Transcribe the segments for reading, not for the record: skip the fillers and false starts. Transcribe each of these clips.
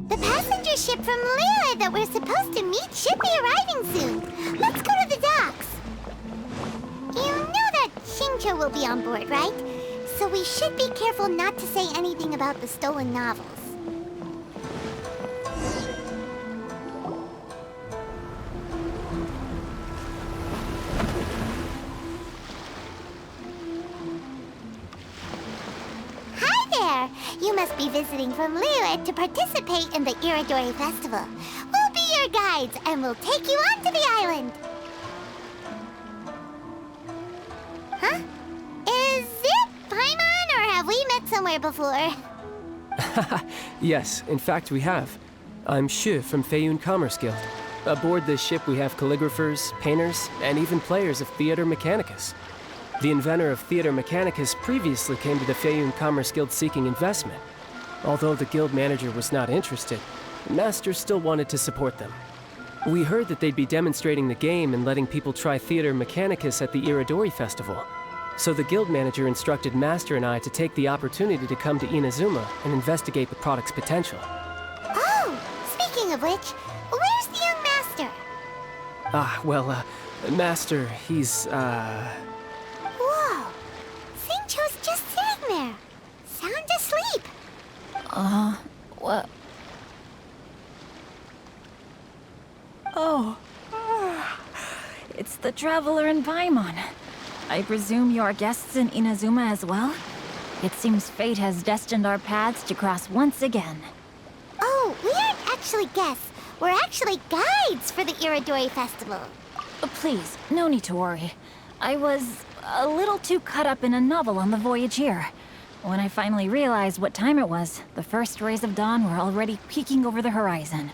The passenger ship from Liyue that we're supposed to meet should be arriving soon. Let's go to the docks. You know that Xingqiu will be on board, right? So we should be careful not to say anything about the stolen novels. You must be visiting from Liyue to participate in the Iridori Festival. We'll be your guides, and we'll take you onto the island. Huh? Is it Paimon, or have we met somewhere before? Yes, in fact we have. I'm Hues from Feiyun Commerce Guild. Aboard this ship we have calligraphers, painters, and even players of Theater Mechanicus. The inventor of Theater Mechanicus previously came to the Feiyun Commerce Guild seeking investment. Although the guild manager was not interested, the master still wanted to support them. We heard that they'd be demonstrating the game and letting people try Theater Mechanicus at the Iridori Festival. So the guild manager instructed Master and I to take the opportunity to come to Inazuma and investigate the product's potential. Oh, speaking of which, where's the young master? Master, he's, Whoa! Xingqiu's just sitting there, sound asleep. What? Oh. It's the Traveler in Paimon. I presume you are guests in Inazuma as well? It seems fate has destined our paths to cross once again. Oh, we aren't actually guests. We're actually guides for the Iridori Festival. Please, no need to worry. I was a little too caught up in a novel on the voyage here. When I finally realized what time it was, the first rays of dawn were already peeking over the horizon.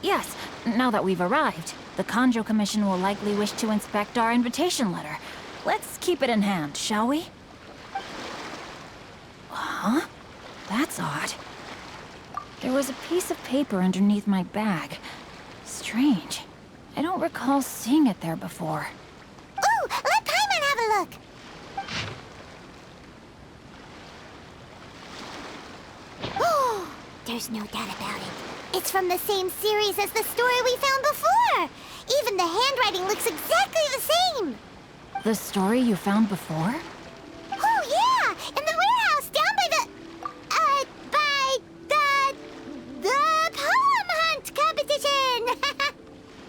Yes, now that we've arrived, the Kanjo Commission will likely wish to inspect our invitation letter. Let's keep it in hand, shall we? Huh? That's odd. There was a piece of paper underneath my bag. Strange. I don't recall seeing it there before. Ooh, let Paimon have a look! Oh, there's no doubt about it. It's from the same series as the story we found before! Even the handwriting looks exactly the same! The story you found before? Oh, yeah! In the warehouse down by the poem hunt competition!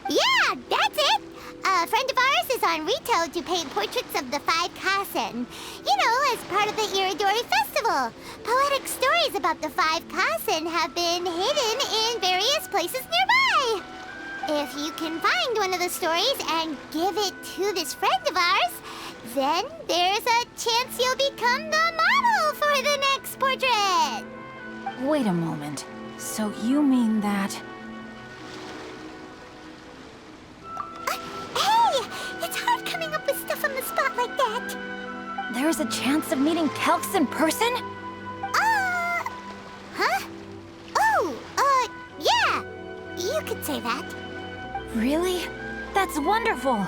Yeah, that's it! A friend of ours is on Rito to paint portraits of the 5 Kasen. You know, as part of the Iridori Festival. Poetic stories about the 5 Kasen have been hidden in various places nearby. If you can find one of the stories and give it to this friend of ours, then there's a chance you'll become the model for the next portrait. Wait a moment. So you mean that... Hey! It's hard coming up with stuff on the spot like that. There's a chance of meeting Calx in person? Huh? Oh, yeah. You could say that. Really? That's wonderful!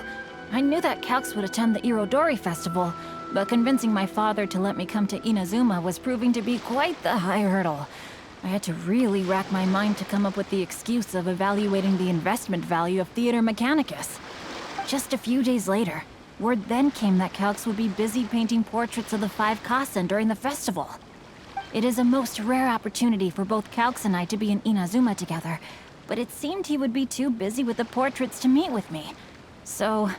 I knew that Calx would attend the Irodori Festival, but convincing my father to let me come to Inazuma was proving to be quite the high hurdle. I had to really rack my mind to come up with the excuse of evaluating the investment value of Theater Mechanicus. Just a few days later, word then came that Calx would be busy painting portraits of the 5 Kasen during the festival. It is a most rare opportunity for both Calx and I to be in Inazuma together, but it seemed he would be too busy with the portraits to meet with me. So,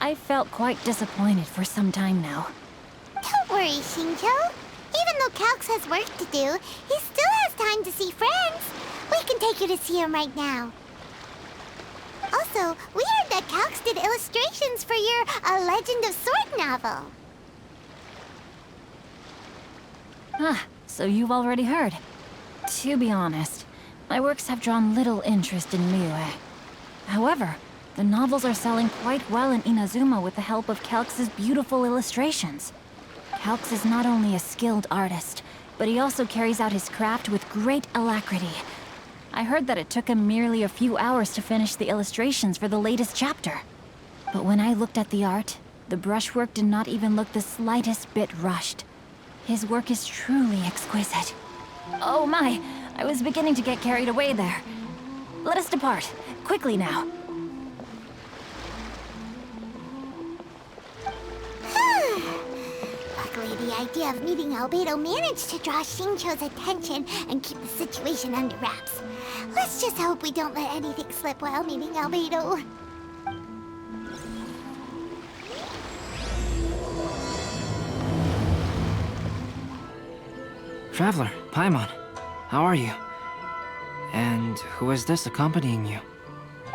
I felt quite disappointed for some time now. Don't worry, Xingqiu. Even though Calx has work to do, he still has time to see friends. We can take you to see him right now. Also, we heard that Calx did illustrations for your A Legend of Sword novel. So you've already heard. To be honest, my works have drawn little interest in Liyue. However, the novels are selling quite well in Inazuma with the help of Calx's beautiful illustrations. Calx is not only a skilled artist, but he also carries out his craft with great alacrity. I heard that it took him merely a few hours to finish the illustrations for the latest chapter. But when I looked at the art, The brushwork did not even look the slightest bit rushed. His work is truly exquisite. Oh my, I was beginning to get carried away there. Let us depart, quickly now. Luckily, the idea of meeting Albedo managed to draw Xingqiu's attention and keep the situation under wraps. Let's just hope we don't let anything slip while meeting Albedo. Traveler, Paimon, how are you? And who is this accompanying you?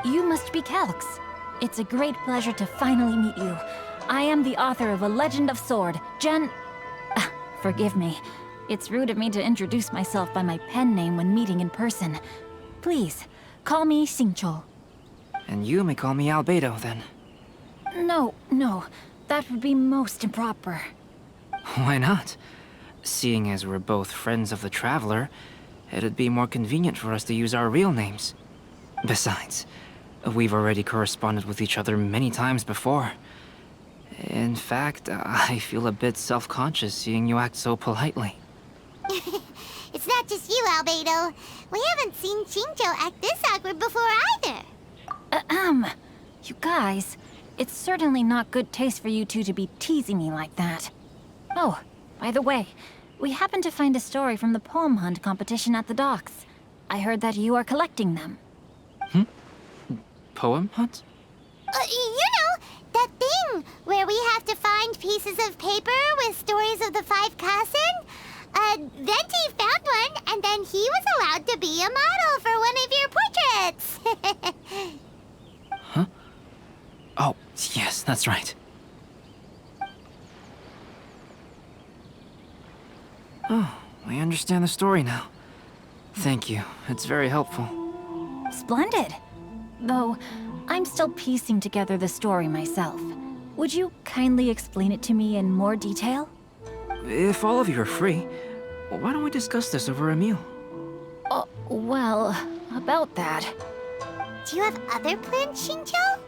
You must be Calx. It's a great pleasure to finally meet you. I am the author of A Legend of Sword, Forgive me. It's rude of me to introduce myself by my pen name when meeting in person. Please, call me Xingqiu. And you may call me Albedo, then. No, that would be most improper. Why not? Seeing as we're both friends of the Traveler, it'd be more convenient for us to use our real names. Besides, we've already corresponded with each other many times before. In fact, I feel a bit self-conscious seeing you act so politely. It's not just you, Albedo. We haven't seen Xingqiu act this awkward before either. You guys, it's certainly not good taste for you two to be teasing me like that. Oh, by the way, we happened to find a story from the poem hunt competition at the docks. I heard that you are collecting them. Poem hunt? That thing where we have to find pieces of paper with stories of the 5 Kasen. Venti found one, and then he was allowed to be a model for one of your portraits. Huh? Oh, yes, that's right. Oh, I understand the story now. Thank you. It's very helpful. Splendid. Though, I'm still piecing together the story myself. Would you kindly explain it to me in more detail? If all of you are free, why don't we discuss this over a meal? Well, about that. Do you have other plans, Xingqiu?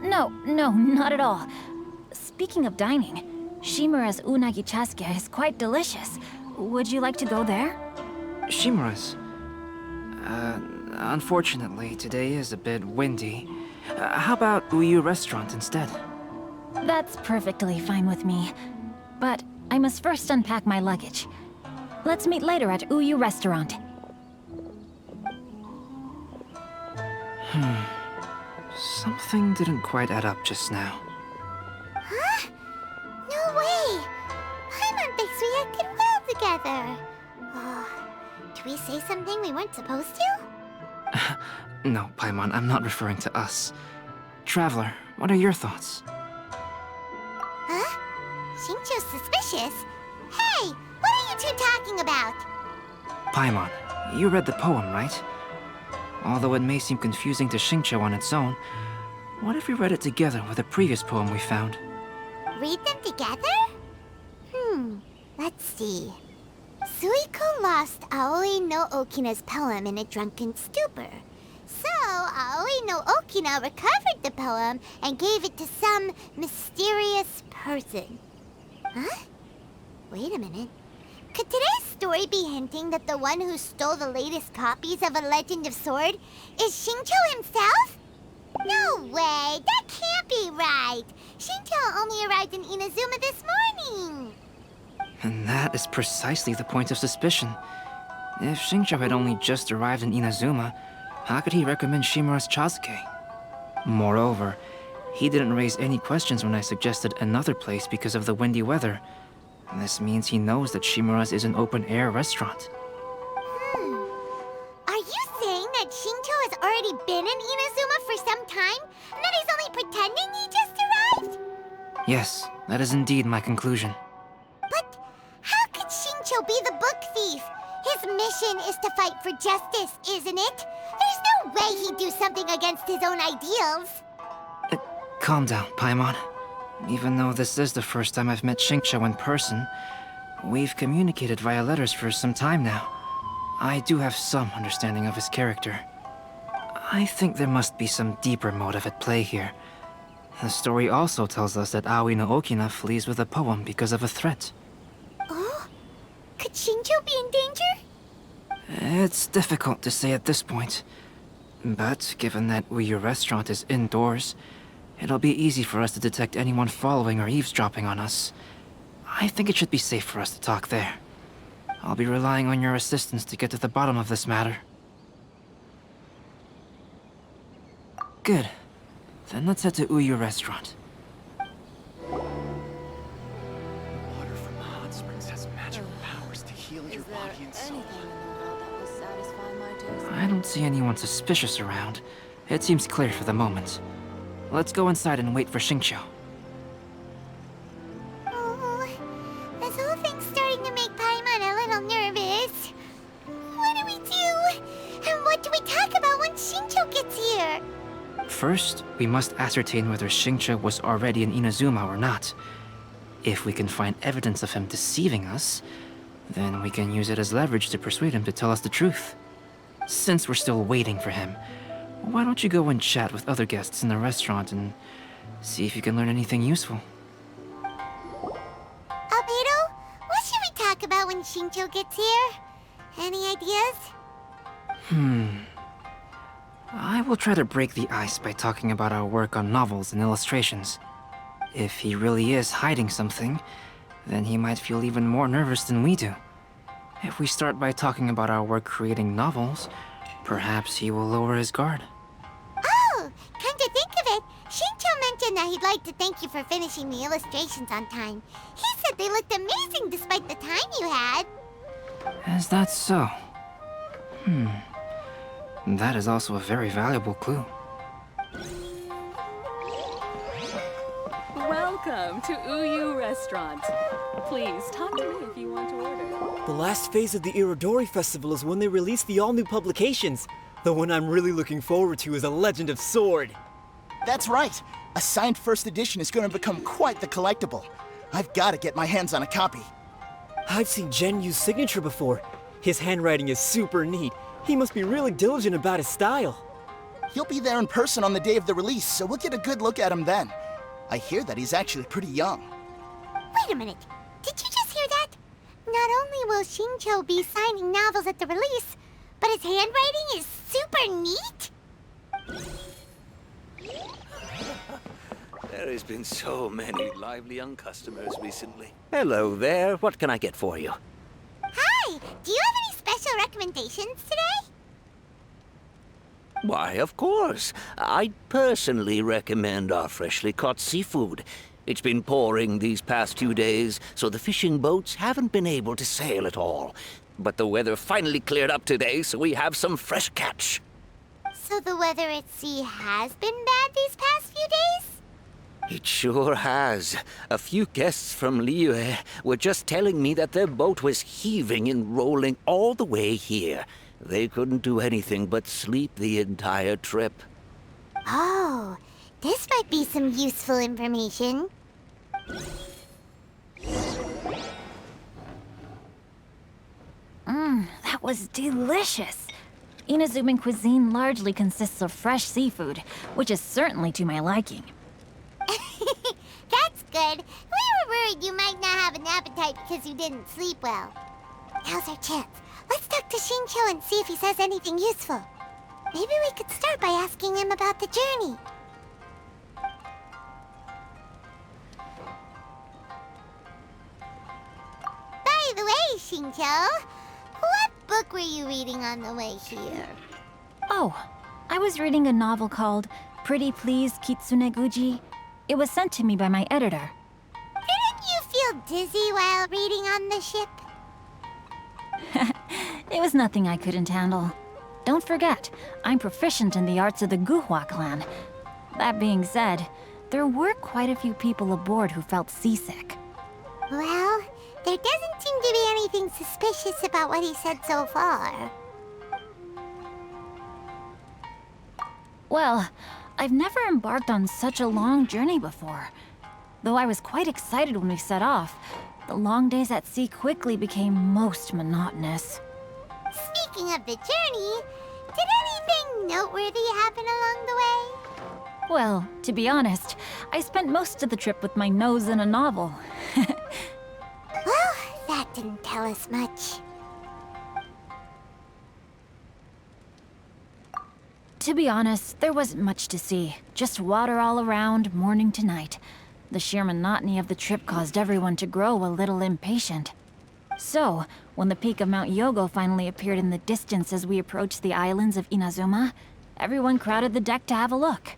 No, not at all. Speaking of dining, Shimura's unagi chasuke is quite delicious. Would you like to go there? Shimura's. Unfortunately, today is a bit windy. How about Uyu Restaurant instead? That's perfectly fine with me. But I must first unpack my luggage. Let's meet later at Uyu Restaurant. Something didn't quite add up just now. Huh? No way! Paimon thinks we acted well together. Did we say something we weren't supposed to? No, Paimon, I'm not referring to us. Traveler, what are your thoughts? Huh? Xingqiu's suspicious. Hey, what are you two talking about? Paimon, you read the poem, right? Although it may seem confusing to Xingqiu on its own, what if we read it together with a previous poem we found? Read them together? Let's see. Suiko lost Aoi no Okina's poem in a drunken stupor. So, Aoi no Okina recovered the poem and gave it to some mysterious person. Huh? Wait a minute. Could today's story be hinting that the one who stole the latest copies of A Legend of Sword is Xingqiu himself? No way! That can't be right! Xingqiu only arrived in Inazuma this morning! And that is precisely the point of suspicion. If Xingqiu had only just arrived in Inazuma, how could he recommend Shimura's Chasuke? Moreover, he didn't raise any questions when I suggested another place because of the windy weather. This means he knows that Shimura's is an open-air restaurant. Are you saying that Xingqiu has already been in Inazuma for some time, and that he's only pretending he just arrived? Yes, that is indeed my conclusion. But how could Xingqiu be the book thief? His mission is to fight for justice, isn't it? There's no way he'd do something against his own ideals. Calm down, Paimon. Even though this is the first time I've met Xingqiu in person, we've communicated via letters for some time now. I do have some understanding of his character. I think there must be some deeper motive at play here. The story also tells us that Aoi no Okina flees with a poem because of a threat. Oh? Could Shinjo be in danger? It's difficult to say at this point. But given that Uyu Restaurant is indoors, it'll be easy for us to detect anyone following or eavesdropping on us. I think it should be safe for us to talk there. I'll be relying on your assistance to get to the bottom of this matter. Good. Then let's head to Uyu Restaurant. Water from the hot springs has magical powers to heal your body and soul. I don't see anyone suspicious around. It seems clear for the moment. Let's go inside and wait for Xingqiu. Oh, this whole thing's starting to make Paimon a little nervous. What do we do? And what do we talk about when Shinjo gets here? First, we must ascertain whether Xingqiu was already in Inazuma or not. If we can find evidence of him deceiving us, then we can use it as leverage to persuade him to tell us the truth. Since we're still waiting for him, why don't you go and chat with other guests in the restaurant and see if you can learn anything useful? Albedo, what should we talk about when Shinjo gets here? Any ideas? I will try to break the ice by talking about our work on novels and illustrations. If he really is hiding something, then he might feel even more nervous than we do. If we start by talking about our work creating novels, perhaps he will lower his guard. Oh, come to think of it, Shinjo mentioned that he'd like to thank you for finishing the illustrations on time. He said they looked amazing despite the time you had. Is that so? That is also a very valuable clue. Welcome to Uyu Restaurant. Please talk to me if you want to order. The last phase of the Irodori Festival is when they release the all-new publications. The one I'm really looking forward to is A Legend of Sword. That's right. A signed first edition is going to become quite the collectible. I've got to get my hands on a copy. I've seen Genyu's signature before. His handwriting is super neat. He must be really diligent about his style. He'll be there in person on the day of the release, so we'll get a good look at him then. I hear that he's actually pretty young. Wait a minute, did you just hear that? Not only will Shinjo be signing novels at the release, but his handwriting is super neat? There has been so many lively young customers recently. Hello there, what can I get for you? Hi, do you have any special recommendations today? Why, of course. I'd personally recommend our freshly caught seafood. It's been pouring these past 2 days, so the fishing boats haven't been able to sail at all. But the weather finally cleared up today, so we have some fresh catch. So the weather at sea has been bad these past few days? It sure has. A few guests from Liyue were just telling me that their boat was heaving and rolling all the way here. They couldn't do anything but sleep the entire trip. Oh, this might be some useful information. That was delicious. Inazuman cuisine largely consists of fresh seafood, which is certainly to my liking. That's good. We were worried you might not have an appetite because you didn't sleep well. Now's our chance. Let's talk to Shinjo and see if he says anything useful. Maybe we could start by asking him about the journey. By the way, Shinjo, what book were you reading on the way here? Oh, I was reading a novel called Pretty Please Kitsune Guji. It was sent to me by my editor. Didn't you feel dizzy while reading on the ship? It was nothing I couldn't handle. Don't forget, I'm proficient in the arts of the Guhua clan. That being said, there were quite a few people aboard who felt seasick. Well, there doesn't seem to be anything suspicious about what he said so far. Well, I've never embarked on such a long journey before. Though I was quite excited when we set off, the long days at sea quickly became most monotonous. Speaking of the journey, did anything noteworthy happen along the way? Well, to be honest, I spent most of the trip with my nose in a novel. Well, that didn't tell us much. To be honest, there wasn't much to see. Just water all around, morning to night. The sheer monotony of the trip caused everyone to grow a little impatient. So, when the peak of Mount Yogo finally appeared in the distance as we approached the islands of Inazuma, everyone crowded the deck to have a look.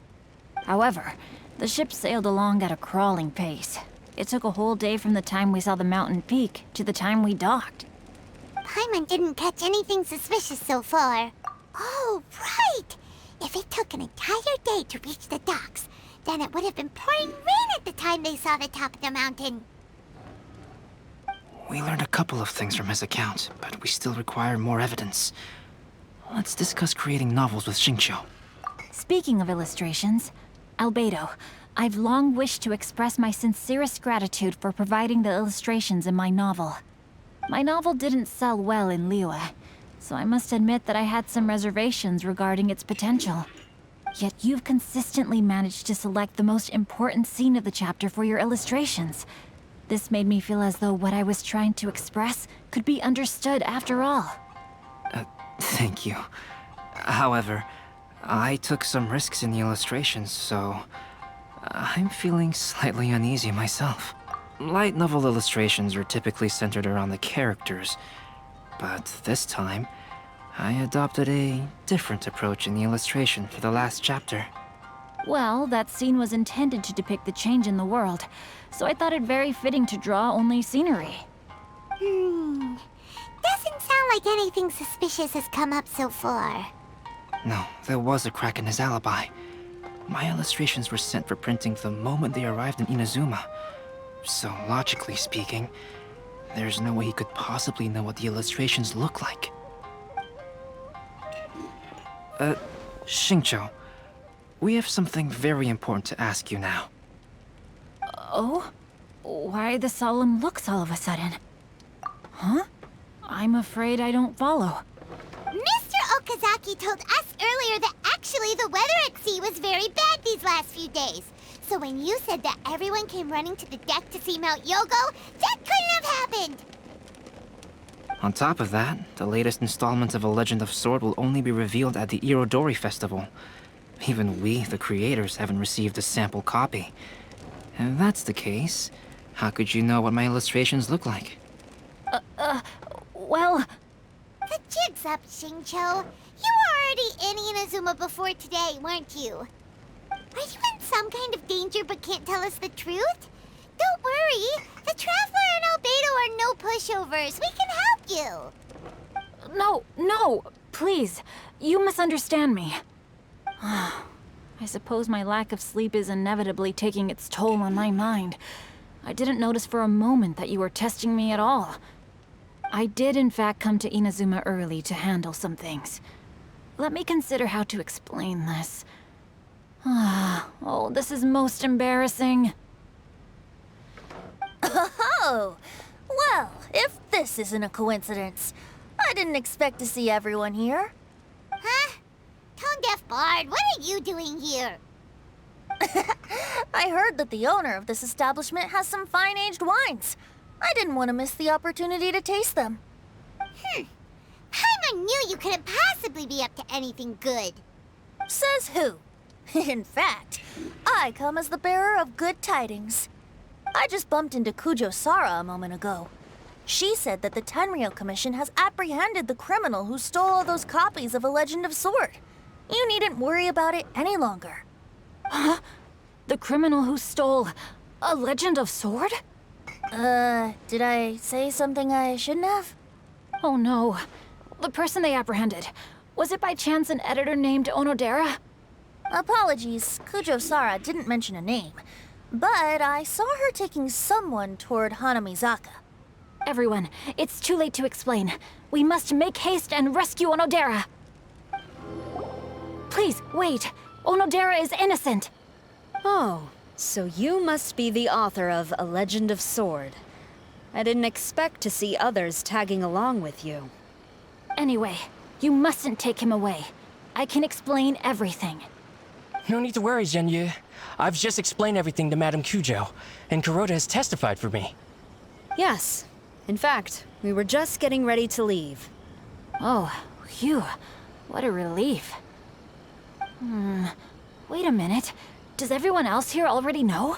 However, the ship sailed along at a crawling pace. It took a whole day from the time we saw the mountain peak to the time we docked. Paimon didn't catch anything suspicious so far. Oh, right! If it took an entire day to reach the docks, then it would have been pouring rain at the time they saw the top of the mountain. We learned a couple of things from his account, but we still require more evidence. Let's discuss creating novels with Xingqiu. Speaking of illustrations, Albedo, I've long wished to express my sincerest gratitude for providing the illustrations in my novel. My novel didn't sell well in Liyue, so I must admit that I had some reservations regarding its potential. Yet you've consistently managed to select the most important scene of the chapter for your illustrations. This made me feel as though what I was trying to express could be understood after all. Thank you. However, I took some risks in the illustrations, so I'm feeling slightly uneasy myself. Light novel illustrations are typically centered around the characters, but this time, I adopted a different approach in the illustration for the last chapter. Well, that scene was intended to depict the change in the world, so I thought it very fitting to draw only scenery. Doesn't sound like anything suspicious has come up so far. No, there was a crack in his alibi. My illustrations were sent for printing the moment they arrived in Inazuma. So, logically speaking, there's no way he could possibly know what the illustrations look like. Xingqiu, we have something very important to ask you now. Oh? Why the solemn looks all of a sudden? Huh? I'm afraid I don't follow. Mr. Okazaki told us earlier that actually the weather at sea was very bad these last few days. So when you said that everyone came running to the deck to see Mount Yogo, that couldn't have happened! On top of that, the latest installment of A Legend of Sword will only be revealed at the Irodori Festival. Even we, the creators, haven't received a sample copy. If that's the case, how could you know what my illustrations look like? Well... The jig's up, Xingqiu. You were already in Inazuma before today, weren't you? Are you in some kind of danger but can't tell us the truth? Don't worry. The Traveler and Albedo are no pushovers. We can help you. No, please. You misunderstand me. I suppose my lack of sleep is inevitably taking its toll on my mind. I didn't notice for a moment that you were testing me at all. I did in fact come to Inazuma early to handle some things. Let me consider how to explain this. Oh, this is most embarrassing. Oh, well, if this isn't a coincidence, I didn't expect to see everyone here. Huh? Tone-deaf Bard, what are you doing here? I heard that the owner of this establishment has some fine-aged wines. I didn't want to miss the opportunity to taste them. Paimon knew you couldn't possibly be up to anything good. Says who? In fact, I come as the bearer of good tidings. I just bumped into Kujo Sara a moment ago. She said that the Tenryou Commission has apprehended the criminal who stole all those copies of A Legend of Sword. You needn't worry about it any longer. Huh? The criminal who stole A Legend of Sword? Did I say something I shouldn't have? Oh no. The person they apprehended. Was it by chance an editor named Onodera? Apologies, Kujo Sara didn't mention a name. But I saw her taking someone toward Hanamizaka. Everyone, it's too late to explain. We must make haste and rescue Onodera. Please, wait. Onodera is innocent. Oh, so you must be the author of A Legend of Sword. I didn't expect to see others tagging along with you. Anyway, you mustn't take him away. I can explain everything. No need to worry, Zhenyu. I've just explained everything to Madame Kujo, and Kuroda has testified for me. Yes. In fact, we were just getting ready to leave. Oh, phew. What a relief. Wait a minute. Does everyone else here already know?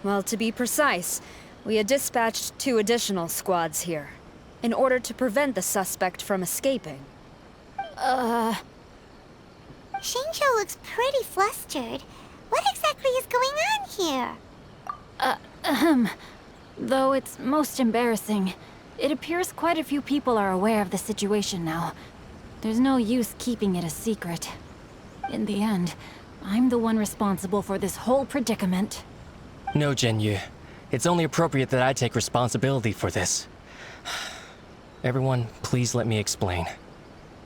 Well, to be precise, we had dispatched 2 additional squads here, in order to prevent the suspect from escaping. Xingqiu looks pretty flustered. What exactly is going on here? Though it's most embarrassing, it appears quite a few people are aware of the situation now. There's no use keeping it a secret. In the end, I'm the one responsible for this whole predicament. No, Zhenyu. It's only appropriate that I take responsibility for this. Everyone, please let me explain.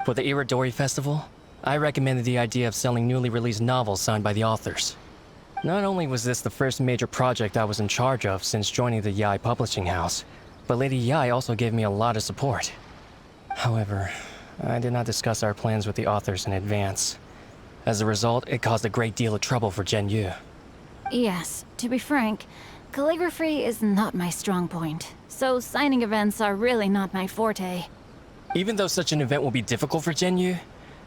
For the Irodori Festival, I recommended the idea of selling newly released novels signed by the authors. Not only was this the first major project I was in charge of since joining the Yai publishing house, but Lady Yai also gave me a lot of support. However, I did not discuss our plans with the authors in advance. As a result, it caused a great deal of trouble for Zhenyu. Yes, to be frank, calligraphy is not my strong point, so signing events are really not my forte. Even though such an event will be difficult for Zhenyu,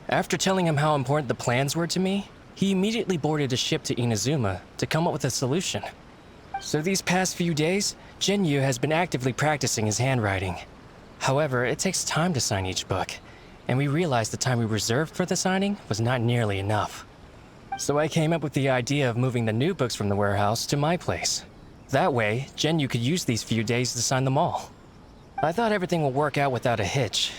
after telling him how important the plans were to me, he immediately boarded a ship to Inazuma to come up with a solution. So these past few days, Zhenyu has been actively practicing his handwriting. However, it takes time to sign each book, and we realized the time we reserved for the signing was not nearly enough. So I came up with the idea of moving the new books from the warehouse to my place. That way, Zhenyu could use these few days to sign them all. I thought everything would work out without a hitch.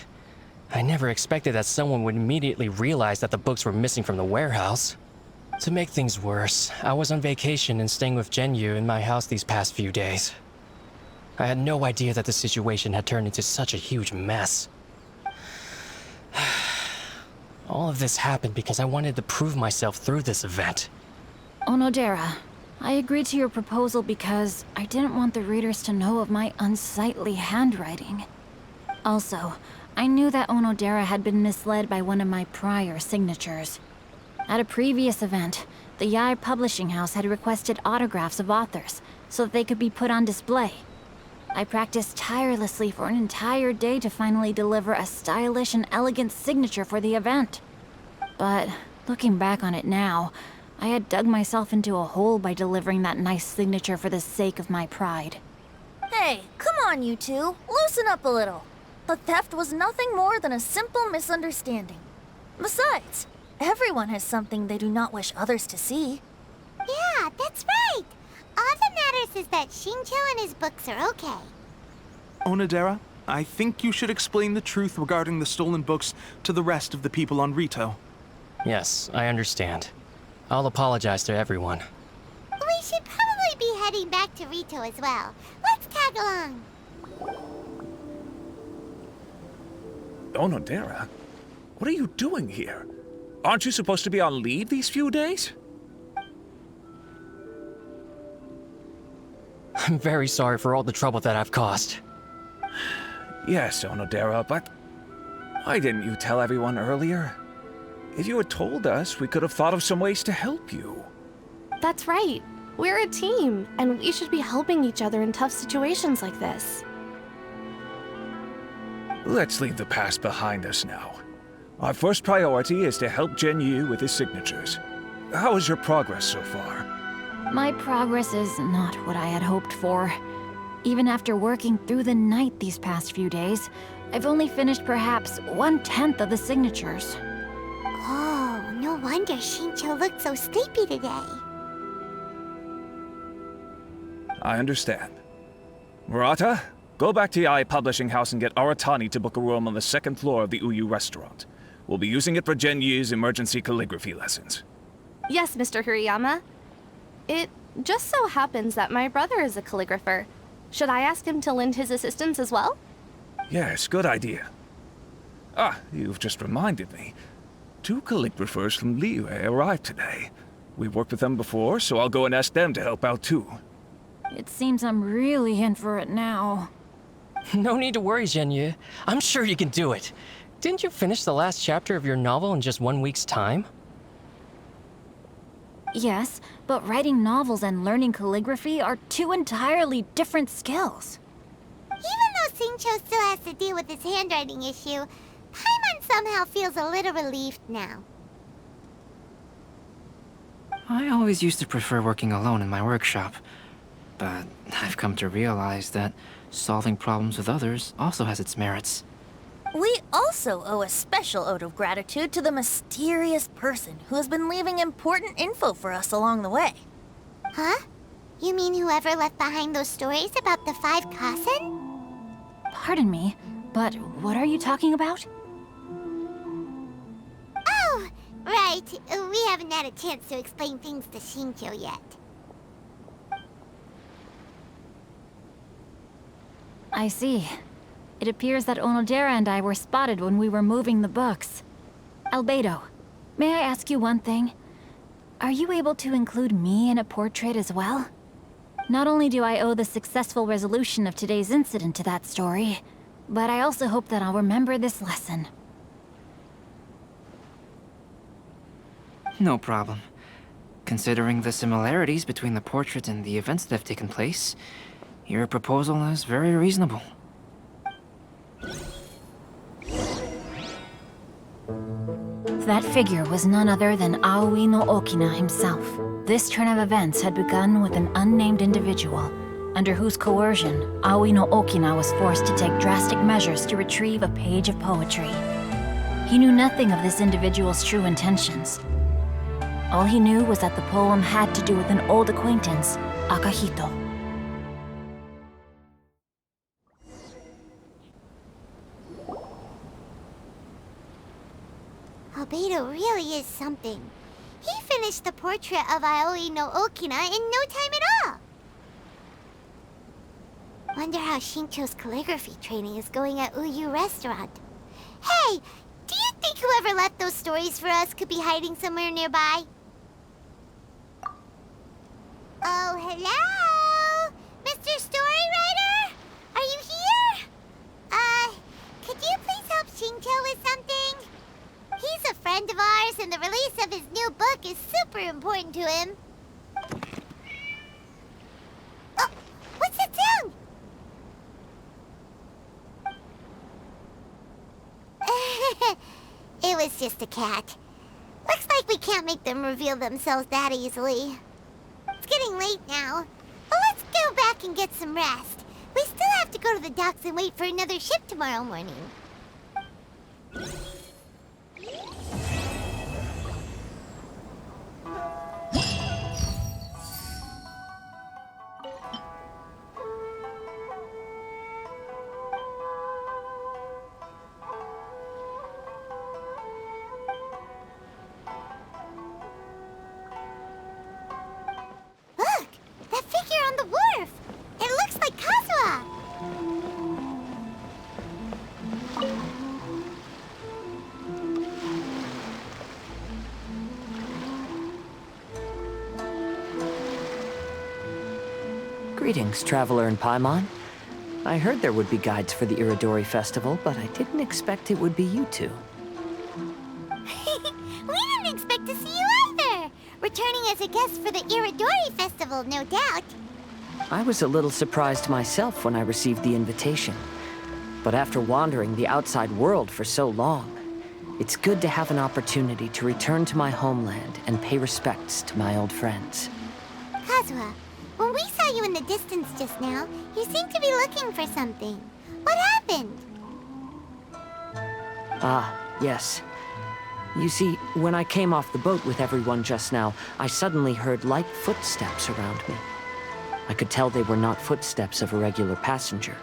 I never expected that someone would immediately realize that the books were missing from the warehouse. To make things worse, I was on vacation and staying with Zhenyu in my house these past few days. I had no idea that the situation had turned into such a huge mess. All of this happened because I wanted to prove myself through this event. Onodera, I agreed to your proposal because I didn't want the readers to know of my unsightly handwriting. Also, I knew that Onodera had been misled by one of my prior signatures. At a previous event, the Yai publishing house had requested autographs of authors so that they could be put on display. I practiced tirelessly for an entire day to finally deliver a stylish and elegant signature for the event. But looking back on it now, I had dug myself into a hole by delivering that nice signature for the sake of my pride. Hey, come on, you two. Loosen up a little. The theft was nothing more than a simple misunderstanding. Besides, everyone has something they do not wish others to see. Yeah, that's right. All that matters is that Xingqiu and his books are okay. Onodera, I think you should explain the truth regarding the stolen books to the rest of the people on Rito. Yes, I understand. I'll apologize to everyone. We should probably be heading back to Rito as well. Let's tag along. Onodera, what are you doing here? Aren't you supposed to be on leave these few days? I'm very sorry for all the trouble that I've caused. Yes, Onodera, but why didn't you tell everyone earlier? If you had told us, we could have thought of some ways to help you. That's right. We're a team, and we should be helping each other in tough situations like this. Let's leave the past behind us now. Our first priority is to help Zhenyu with his signatures. How is your progress so far? My progress is not what I had hoped for. Even after working through the night these past few days, I've only finished perhaps 1/10 of the signatures. Oh, no wonder Xingqiu looked so sleepy today. I understand. Murata, go back to Yai Publishing House and get Aratani to book a room on the second floor of the Uyu restaurant. We'll be using it for Genyu's emergency calligraphy lessons. Yes, Mr. Hirayama. It just so happens that my brother is a calligrapher. Should I ask him to lend his assistance as well? Yes, good idea. Ah, you've just reminded me. 2 calligraphers from Liyue arrived today. We worked with them before, so I'll go and ask them to help out too. It seems I'm really in for it now. No need to worry, Zhenyu. I'm sure you can do it. Didn't you finish the last chapter of your novel in just 1 week's time? Yes, but writing novels and learning calligraphy are two entirely different skills. Even though Xingqiu still has to deal with his handwriting issue, Paimon somehow feels a little relieved now. I always used to prefer working alone in my workshop, but I've come to realize that solving problems with others also has its merits. We also owe a special ode of gratitude to the mysterious person who has been leaving important info for us along the way. Huh? You mean whoever left behind those stories about the 5 Kasen? Pardon me, but what are you talking about? Oh, right. We haven't had a chance to explain things to Xingqiu yet. I see. It appears that Onodera and I were spotted when we were moving the books. Albedo, may I ask you one thing? Are you able to include me in a portrait as well? Not only do I owe the successful resolution of today's incident to that story, but I also hope that I'll remember this lesson. No problem. Considering the similarities between the portrait and the events that have taken place, your proposal is very reasonable. That figure was none other than Aoi no Okina himself. This turn of events had begun with an unnamed individual, under whose coercion, Aoi no Okina was forced to take drastic measures to retrieve a page of poetry. He knew nothing of this individual's true intentions. All he knew was that the poem had to do with an old acquaintance, Akahito. Albedo really is something. He finished the portrait of Aoi no Okina in no time at all. Wonder how Xingqiu's calligraphy training is going at Uyu Restaurant. Hey, do you think whoever left those stories for us could be hiding somewhere nearby? Oh, hello? Mr. Storywriter? Are you here? Could you please help Xingqiu with something? He's a friend of ours, and the release of his new book is super important to him. Oh, what's that sound? It was just a cat. Looks like we can't make them reveal themselves that easily. It's getting late now, but let's go back and get some rest. We still have to go to the docks and wait for another ship tomorrow morning. Look! That figure on the wharf! It looks like Kazuha! Greetings, Traveler and Paimon. I heard there would be guides for the Irodori Festival, but I didn't expect it would be you two. We didn't expect to see you either! Returning as a guest for the Irodori Festival, no doubt. I was a little surprised myself when I received the invitation. But after wandering the outside world for so long, it's good to have an opportunity to return to my homeland and pay respects to my old friends. Kazuha, when we saw you in the distance just now, you seemed to be looking for something. What happened? Ah, yes. You see, when I came off the boat with everyone just now, I suddenly heard light footsteps around me. I could tell they were not footsteps of a regular passenger.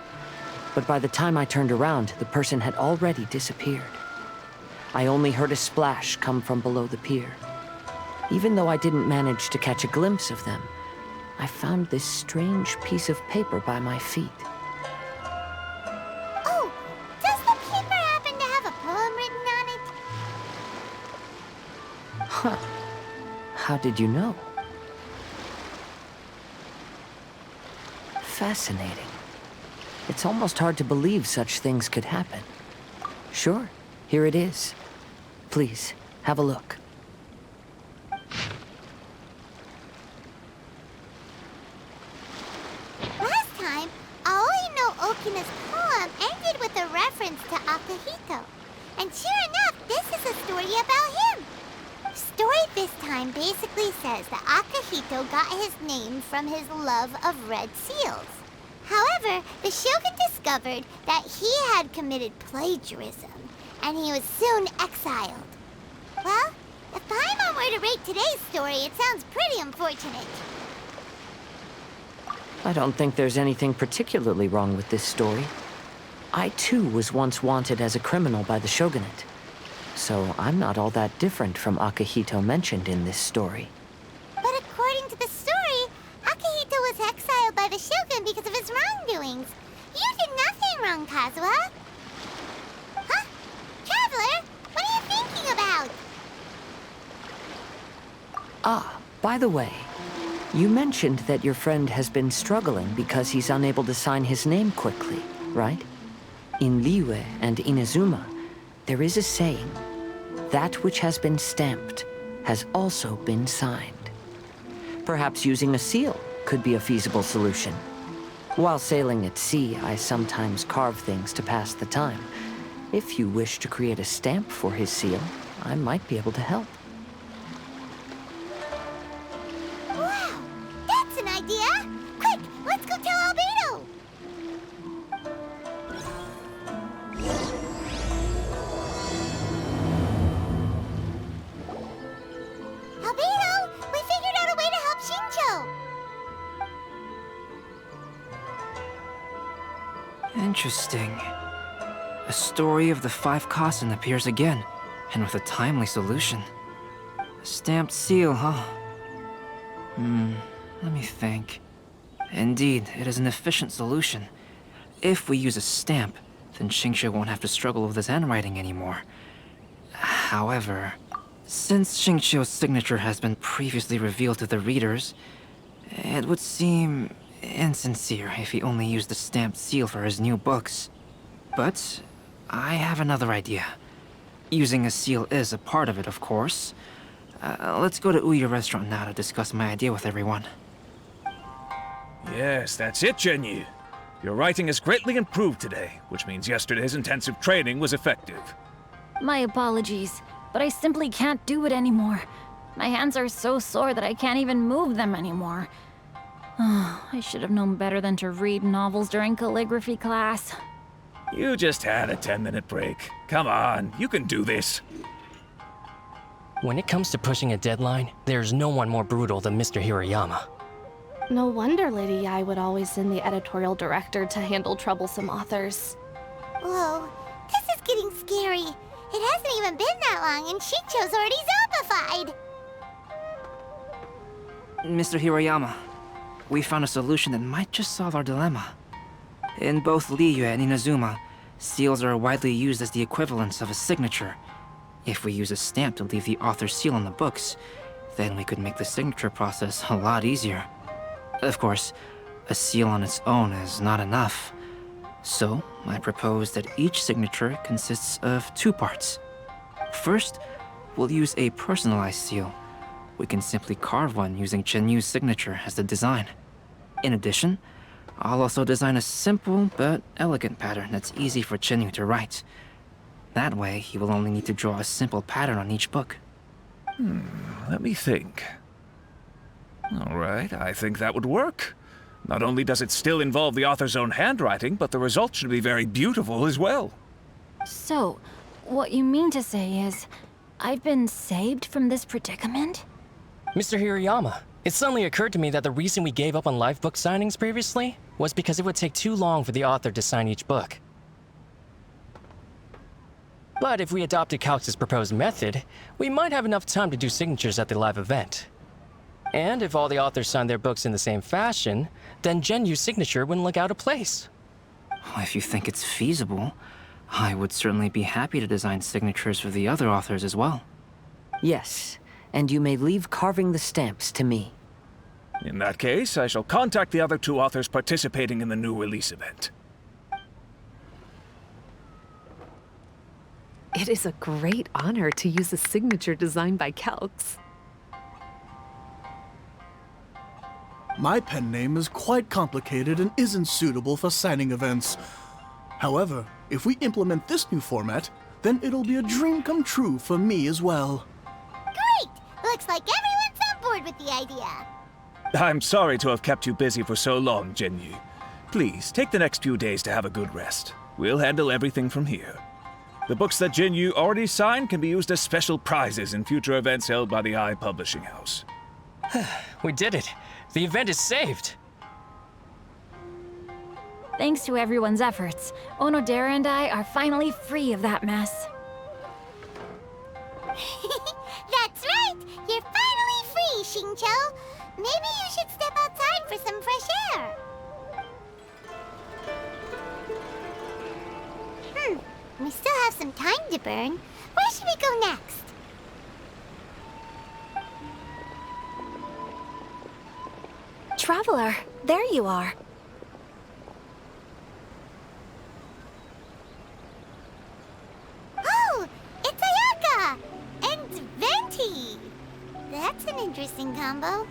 But by the time I turned around, the person had already disappeared. I only heard a splash come from below the pier. Even though I didn't manage to catch a glimpse of them, I found this strange piece of paper by my feet. Oh, does the paper happen to have a poem written on it? Huh. How did you know? Fascinating. It's almost hard to believe such things could happen. Sure, Here it is. Please, have a look. Last time, Aoi no Okina's poem ended with a reference to Akihito. And sure enough, this is a story about him. The story this time basically says that Akihito got his name from his love of red seals. However, the Shogun discovered that he had committed plagiarism, and he was soon exiled. Well, if I'm on where to rate today's story, it sounds pretty unfortunate. I don't think there's anything particularly wrong with this story. I too was once wanted as a criminal by the Shogunate. So I'm not all that different from Akihito mentioned in this story. But according to the story, Akihito was exiled by the Shogun because of his wrongdoings. You did nothing wrong, Kazuha. Huh? Traveler, what are you thinking about? Ah, by the way, you mentioned that your friend has been struggling because he's unable to sign his name quickly, right? In Liyue and Inazuma, there is a saying, that which has been stamped has also been signed. Perhaps using a seal could be a feasible solution. While sailing at sea, I sometimes carve things to pass the time. If you wish to create a stamp for his seal, I might be able to help. Wow, that's an idea! Quick, let's go tell Albedo! Albedo, we figured out a way to help Shincho! Interesting. A story of the 5 Kasen appears again, and with a timely solution. A stamped seal, huh? Let me think. Indeed, it is an efficient solution. If we use a stamp, then Xingqiu won't have to struggle with his handwriting anymore. However, since Xingqiu's signature has been previously revealed to the readers, it would seem insincere if he only used the stamped seal for his new books. But I have another idea. Using a seal is a part of it, of course. Let's go to Uyu Restaurant now to discuss my idea with everyone. Yes, that's it, Genyu. Your writing has greatly improved today, which means yesterday's intensive training was effective. My apologies, but I simply can't do it anymore. My hands are so sore that I can't even move them anymore. I should have known better than to read novels during calligraphy class. You just had a 10-minute break. Come on, you can do this. When it comes to pushing a deadline, there's no one more brutal than Mr. Hirayama. No wonder Lady Yai would always send the editorial director to handle troublesome authors. Whoa, this is getting scary. It hasn't even been that long and Shincho's already zombified. Mr. Hirayama, we found a solution that might just solve our dilemma. In both Liyue and Inazuma, seals are widely used as the equivalents of a signature. If we use a stamp to leave the author's seal on the books, then we could make the signature process a lot easier. Of course, a seal on its own is not enough. So, I propose that each signature consists of 2 parts. First, we'll use a personalized seal. We can simply carve one using Chenyu's signature as the design. In addition, I'll also design a simple but elegant pattern that's easy for Chenyu to write. That way, he will only need to draw a simple pattern on each book. Let me think. All right, I think that would work. Not only does it still involve the author's own handwriting, but the result should be very beautiful as well. So, what you mean to say is, I've been saved from this predicament? Mr. Hirayama, it suddenly occurred to me that the reason we gave up on live book signings previously was because it would take too long for the author to sign each book. But if we adopted Calx's proposed method, we might have enough time to do signatures at the live event. And if all the authors signed their books in the same fashion, then Genyu's signature wouldn't look out of place. If you think it's feasible, I would certainly be happy to design signatures for the other authors as well. Yes, and you may leave carving the stamps to me. In that case, I shall contact the other 2 authors participating in the new release event. It is a great honor to use a signature designed by Calx. My pen name is quite complicated and isn't suitable for signing events. However, if we implement this new format, then it'll be a dream come true for me as well. Great! Looks like everyone's on board with the idea. I'm sorry to have kept you busy for so long, Genyu. Please, take the next few days to have a good rest. We'll handle everything from here. The books that Genyu already signed can be used as special prizes in future events held by the I Publishing House. We did it! The event is saved! Thanks to everyone's efforts, Onodera and I are finally free of that mess. That's right! You're finally free, Xingqiu! Maybe you should step outside for some fresh air. We still have some time to burn. Where should we go next? Traveler, there you are. Oh, it's Ayaka! And Venti! That's an interesting combo.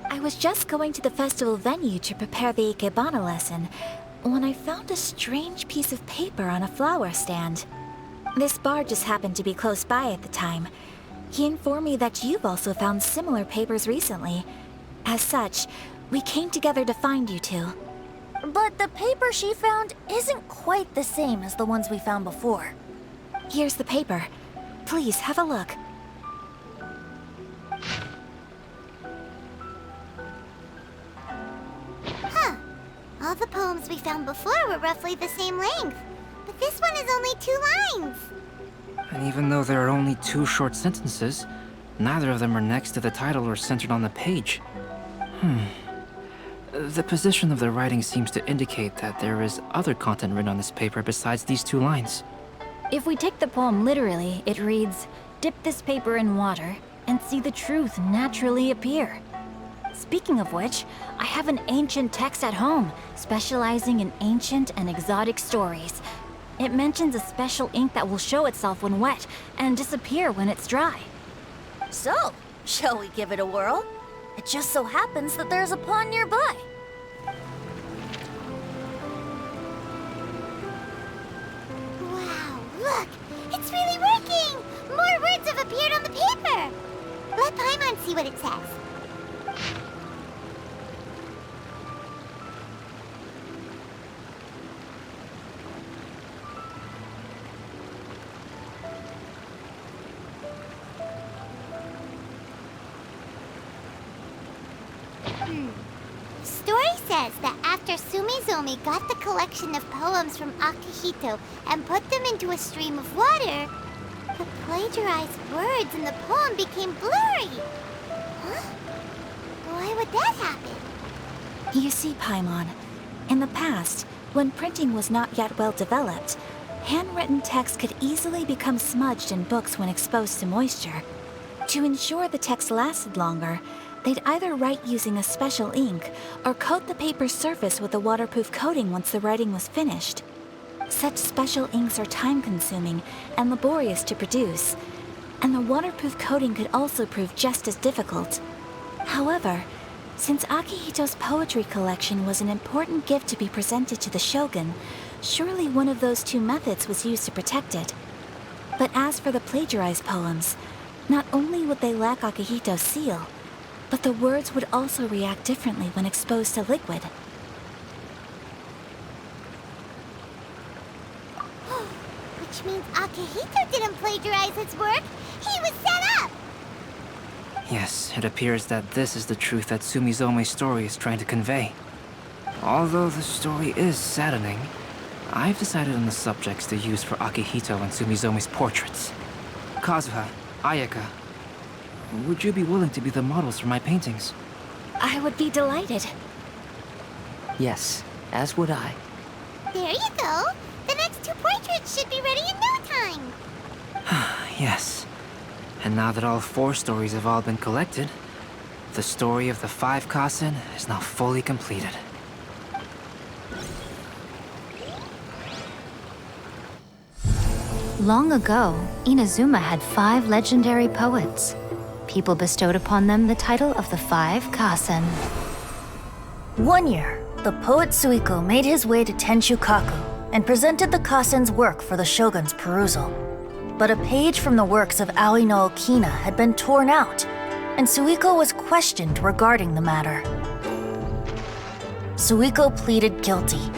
I was just going to the festival venue to prepare the Ikebana lesson when I found a strange piece of paper on a flower stand. This bard just happened to be close by at the time. He informed me that you've also found similar papers recently. As such, we came together to find you two. But the paper she found isn't quite the same as the ones we found before. Here's the paper. Please, have a look. Huh. All the poems we found before were roughly the same length. But this one is only 2 lines. And even though there are only 2 short sentences, neither of them are next to the title or centered on the page. The position of the writing seems to indicate that there is other content written on this paper besides these 2 lines. If we take the poem literally, it reads, "Dip this paper in water and see the truth naturally appear." Speaking of which, I have an ancient text at home, specializing in ancient and exotic stories. It mentions a special ink that will show itself when wet and disappear when it's dry. So, shall we give it a whirl? It just so happens that there's a pond nearby. Wow, look! It's really working! More words have appeared on the paper! Let Paimon see what it says. Story says that after Sumizomi got the collection of poems from Akihito and put them into a stream of water, the plagiarized words in the poem became blurry. Huh? Why would that happen? You see, Paimon, in the past, when printing was not yet well developed, handwritten text could easily become smudged in books when exposed to moisture. To ensure the text lasted longer, they'd either write using a special ink or coat the paper's surface with a waterproof coating once the writing was finished. Such special inks are time-consuming and laborious to produce, and the waterproof coating could also prove just as difficult. However, since Akihito's poetry collection was an important gift to be presented to the shogun, surely one of those 2 methods was used to protect it. But as for the plagiarized poems, not only would they lack Akihito's seal, but the words would also react differently when exposed to liquid. Which means Akihito didn't plagiarize his work. He was set up! Yes, it appears that this is the truth that Sumizome's story is trying to convey. Although the story is saddening, I've decided on the subjects to use for Akihito and Sumizome's portraits. Kazuha, Ayaka, would you be willing to be the models for my paintings? I would be delighted. Yes, as would I. There you go. The next 2 portraits should be ready in no time. Yes. And now that all 4 stories have all been collected, the story of the 5 Kasen is now fully completed. Long ago, Inazuma had 5 legendary poets. People bestowed upon them the title of the 5 Kasen. One year, the poet Suiko made his way to Tenshukaku and presented the Kasen's work for the shogun's perusal. But a page from the works of Aoi no Okina had been torn out, and Suiko was questioned regarding the matter. Suiko pleaded guilty.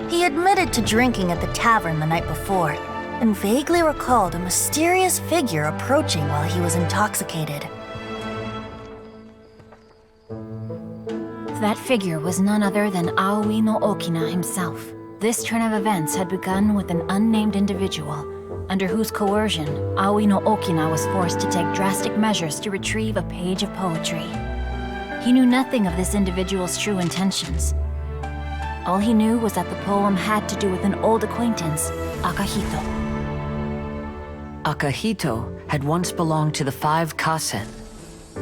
He admitted to drinking at the tavern the night before, and vaguely recalled a mysterious figure approaching while he was intoxicated. That figure was none other than Aoi no Okina himself. This turn of events had begun with an unnamed individual, under whose coercion, Aoi no Okina was forced to take drastic measures to retrieve a page of poetry. He knew nothing of this individual's true intentions. All he knew was that the poem had to do with an old acquaintance, Akahito. Akahito had once belonged to the 5 Kasen.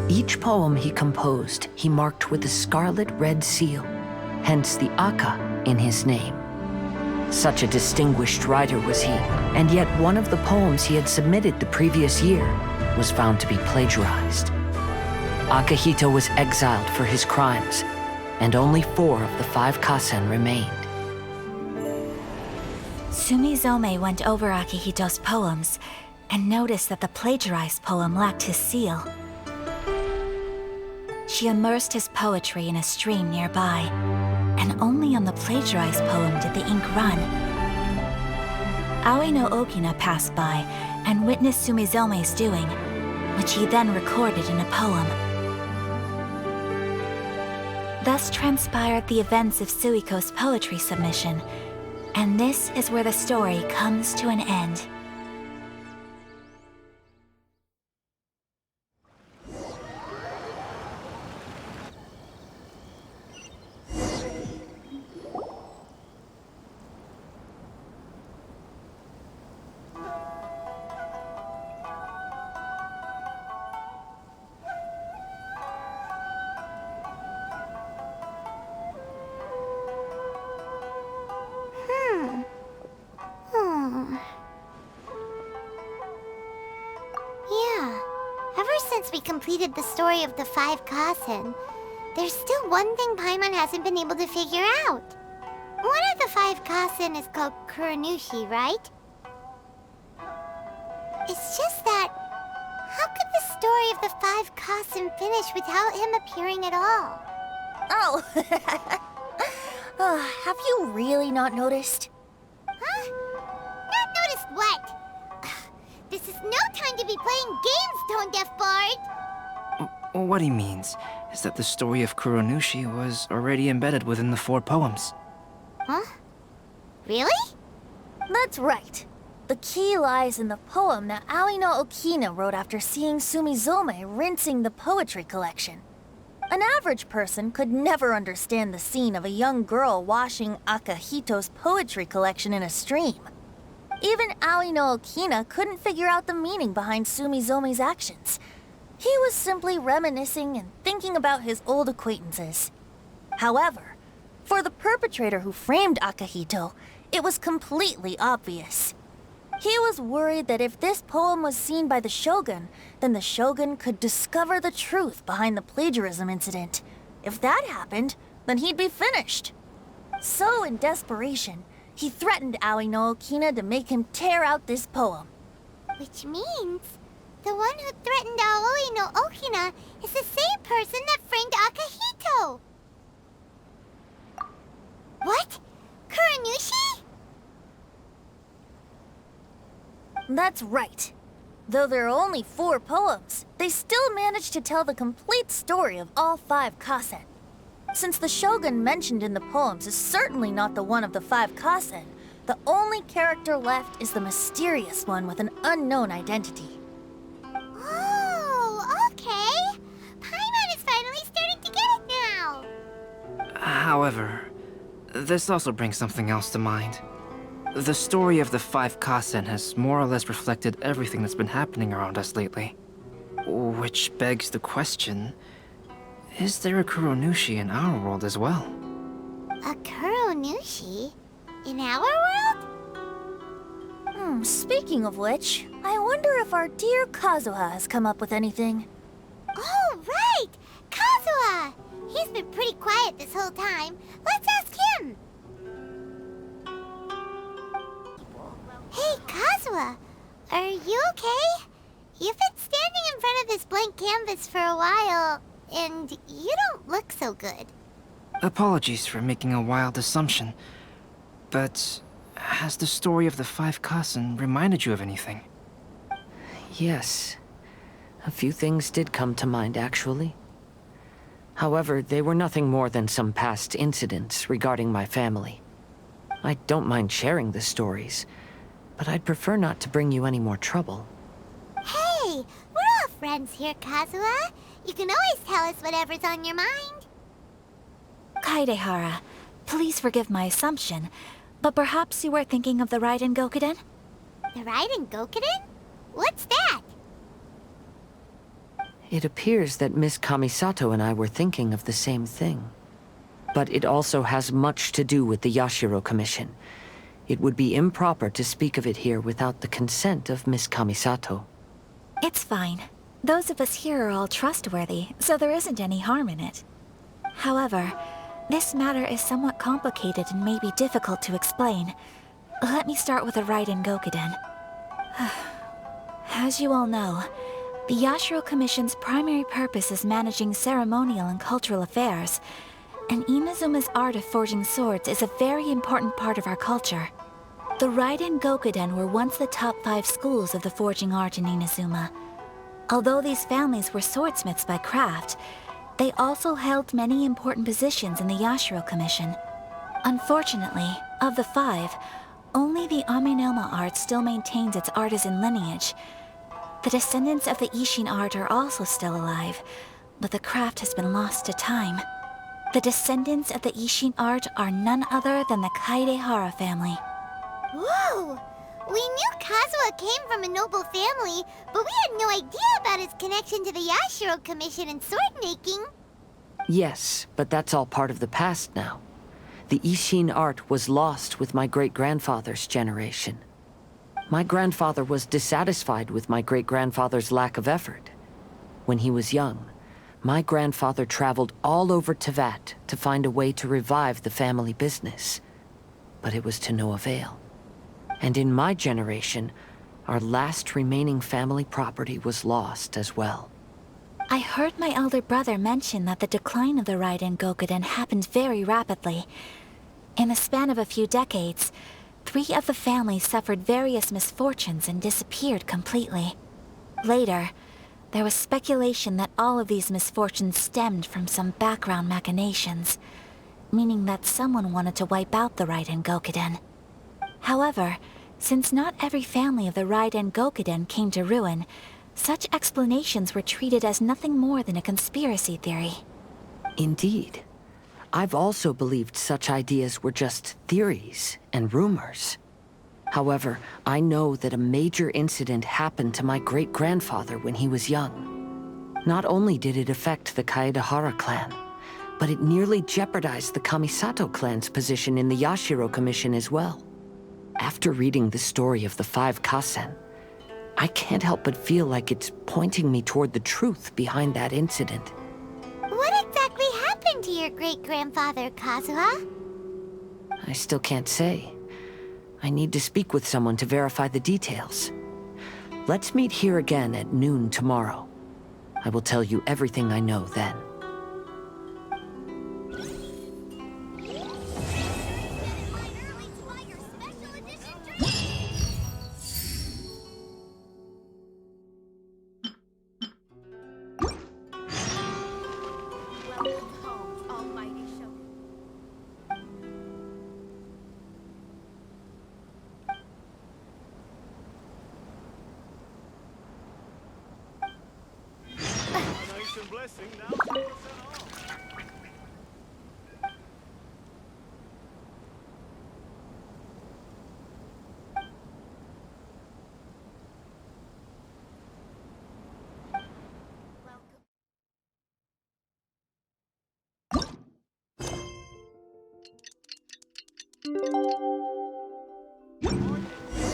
Each poem he composed, he marked with a scarlet red seal, hence the Aka in his name. Such a distinguished writer was he, and yet one of the poems he had submitted the previous year was found to be plagiarized. Akahito was exiled for his crimes, and only 4 of the 5 Kasen remained. Sumizome went over Akihito's poems and noticed that the plagiarized poem lacked his seal. She immersed his poetry in a stream nearby, and only on the plagiarized poem did the ink run. Aoi no Okina passed by and witnessed Sumizome's doing, which he then recorded in a poem. Thus transpired the events of Suiko's poetry submission, and this is where the story comes to an end. Yeah, ever since we completed the story of the 5 Kasen, there's still one thing Paimon hasn't been able to figure out. One of the 5 Kasen is called Kuranushi, right? It's just that, how could the story of the 5 Kasen finish without him appearing at all? Oh, have you really not noticed? Huh? Not noticed what? This is no time to be playing games, Tone Deaf Bard! What he means is that the story of Kuranushi was already embedded within the 4 poems. Huh? Really? That's right. The key lies in the poem that Aoi no Okina wrote after seeing Sumizome rinsing the poetry collection. An average person could never understand the scene of a young girl washing Akahito's poetry collection in a stream. Even Aoi no Okina couldn't figure out the meaning behind Sumizome's actions. He was simply reminiscing and thinking about his old acquaintances. However, for the perpetrator who framed Akahito, it was completely obvious. He was worried that if this poem was seen by the Shogun, then the Shogun could discover the truth behind the plagiarism incident. If that happened, then he'd be finished. So in desperation, he threatened Aoi no Okina to make him tear out this poem. Which means the one who threatened Aoi no Okina is the same person that framed Akahito! What? Kuranushi? That's right. Though there are only 4 poems, they still managed to tell the complete story of all 5 Kasen. Since the Shogun mentioned in the poems is certainly not the one of the 5 Kasen, the only character left is the mysterious one with an unknown identity. Oh, okay. Paimon is finally starting to get it now. However, this also brings something else to mind. The story of the 5 Kasen has more or less reflected everything that's been happening around us lately. Which begs the question, is there a Kuranushi in our world as well? A Kuranushi? In our world? Speaking of which, I wonder if our dear Kazuha has come up with anything. Oh, right! Kazuha! He's been pretty quiet this whole time. Let's ask him. Hey, Kazuha! Are you okay? You've been standing in front of this blank canvas for a while, and you don't look so good. Apologies for making a wild assumption, but has the story of the 5 Kasen reminded you of anything? Yes. A few things did come to mind, actually. However, they were nothing more than some past incidents regarding my family. I don't mind sharing the stories, but I'd prefer not to bring you any more trouble. Hey, we're all friends here, Kazuha. You can always tell us whatever's on your mind. Kaidehara, please forgive my assumption, but perhaps you were thinking of the Raiden Gokuden? The Raiden Gokuden? What's that? It appears that Miss Kamisato and I were thinking of the same thing. But it also has much to do with the Yashiro Commission. It would be improper to speak of it here without the consent of Miss Kamisato. It's fine. Those of us here are all trustworthy, so there isn't any harm in it. However, this matter is somewhat complicated and may be difficult to explain. Let me start with the Raiden Gokuden. As you all know, the Yashiro Commission's primary purpose is managing ceremonial and cultural affairs, and Inazuma's art of forging swords is a very important part of our culture. The Raiden Gokuden were once the top 5 schools of the forging art in Inazuma. Although these families were swordsmiths by craft, they also held many important positions in the Yashiro Commission. Unfortunately, of the 5, only the Amenoma art still maintains its artisan lineage. The descendants of the Ishin art are also still alive, but the craft has been lost to time. The descendants of the Ishin art are none other than the Kaidehara family. Whoa! We knew Kazuha came from a noble family, but we had no idea about his connection to the Yashiro Commission and sword making. Yes, but that's all part of the past now. The Ishin art was lost with my great-grandfather's generation. My grandfather was dissatisfied with my great-grandfather's lack of effort. When he was young, my grandfather traveled all over Tevat to find a way to revive the family business. But it was to no avail. And in my generation, our last remaining family property was lost as well. I heard my elder brother mention that the decline of the Raiden Gokuden happened very rapidly. In the span of a few decades, 3 of the families suffered various misfortunes and disappeared completely. Later, there was speculation that all of these misfortunes stemmed from some background machinations, meaning that someone wanted to wipe out the Raiden Gokuden. However, since not every family of the Raiden Gokuden came to ruin, such explanations were treated as nothing more than a conspiracy theory. Indeed. I've also believed such ideas were just theories and rumors. However, I know that a major incident happened to my great-grandfather when he was young. Not only did it affect the Kaedehara clan, but it nearly jeopardized the Kamisato clan's position in the Yashiro Commission as well. After reading the story of the 5 Kasen, I can't help but feel like it's pointing me toward the truth behind that incident. What exactly happened to your great-grandfather, Kazuha? I still can't say. I need to speak with someone to verify the details. Let's meet here again at noon tomorrow. I will tell you everything I know then.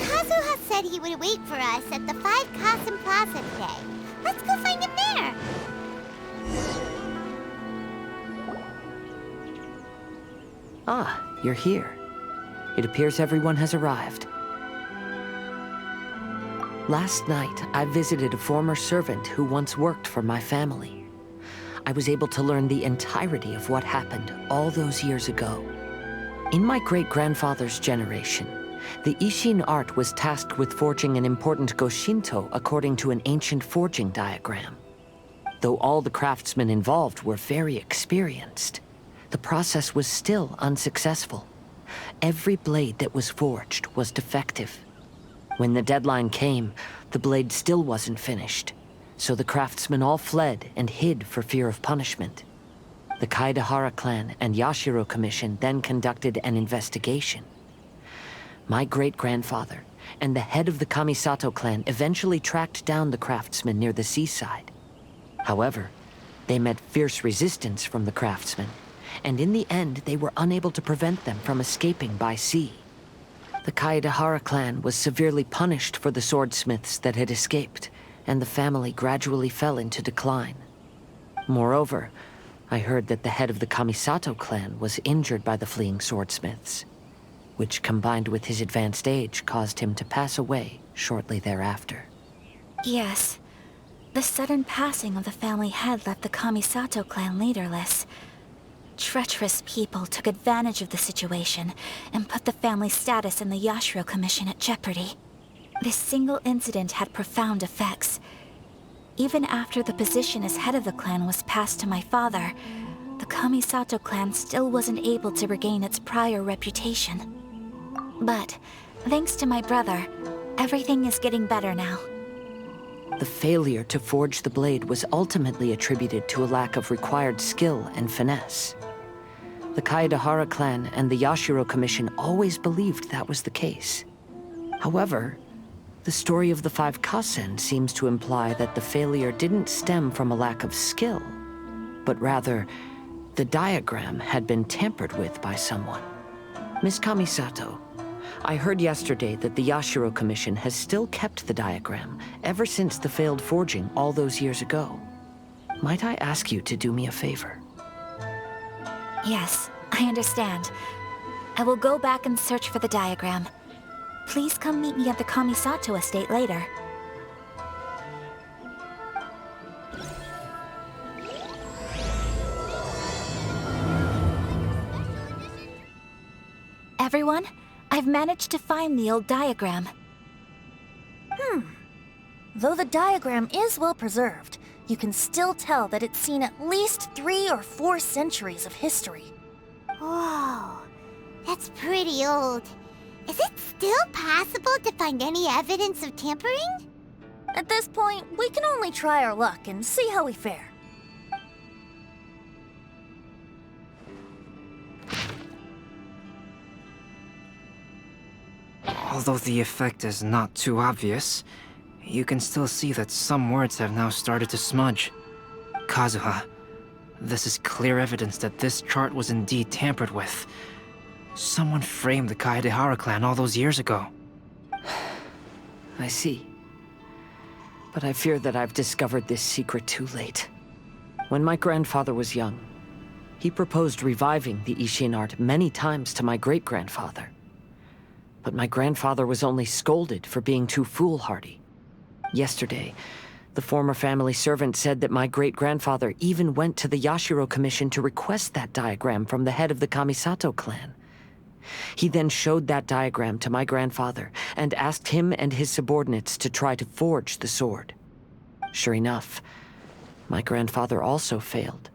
Kazuha said said he would wait for us at the 5 Kasen Plaza today. Let's go find him there. Ah, you're here. It appears everyone has arrived. Last night, I visited a former servant who once worked for my family. I was able to learn the entirety of what happened all those years ago. In my great-grandfather's generation, the Ishin art was tasked with forging an important Goshinto according to an ancient forging diagram. Though all the craftsmen involved were very experienced, the process was still unsuccessful. Every blade that was forged was defective. When the deadline came, the blade still wasn't finished, so the craftsmen all fled and hid for fear of punishment. The Kaedahara clan and Yashiro Commission then conducted an investigation. My great-grandfather and the head of the Kamisato clan eventually tracked down the craftsmen near the seaside. However, they met fierce resistance from the craftsmen, and in the end they were unable to prevent them from escaping by sea. The Kaedahara clan was severely punished for the swordsmiths that had escaped, and the family gradually fell into decline. Moreover, I heard that the head of the Kamisato clan was injured by the fleeing swordsmiths, which combined with his advanced age caused him to pass away shortly thereafter. Yes. The sudden passing of the family head left the Kamisato clan leaderless. Treacherous people took advantage of the situation and put the family's status in the Yashiro Commission at jeopardy. This single incident had profound effects. Even after the position as head of the clan was passed to my father, the Kamisato clan still wasn't able to regain its prior reputation. But, thanks to my brother, everything is getting better now. The failure to forge the blade was ultimately attributed to a lack of required skill and finesse. The Kaedahara clan and the Yashiro Commission always believed that was the case. However, the story of the 5 Kasen seems to imply that the failure didn't stem from a lack of skill, but rather, the diagram had been tampered with by someone. Miss Kamisato, I heard yesterday that the Yashiro Commission has still kept the diagram ever since the failed forging all those years ago. Might I ask you to do me a favor? Yes, I understand. I will go back and search for the diagram. Please come meet me at the Kamisato estate later. Everyone, I've managed to find the old diagram. Though the diagram is well preserved, you can still tell that it's seen at least 3 or 4 centuries of history. Whoa, that's pretty old. Is it still possible to find any evidence of tampering? At this point, we can only try our luck and see how we fare. Although the effect is not too obvious, you can still see that some words have now started to smudge. Kazuha, this is clear evidence that this chart was indeed tampered with. Someone framed the Kaedahara clan all those years ago. I see. But I fear that I've discovered this secret too late. When my grandfather was young, he proposed reviving the Ishin art many times to my great-grandfather. But my grandfather was only scolded for being too foolhardy. Yesterday, the former family servant said that my great-grandfather even went to the Yashiro Commission to request that diagram from the head of the Kamisato clan. He then showed that diagram to my grandfather and asked him and his subordinates to try to forge the sword. Sure enough, my grandfather also failed.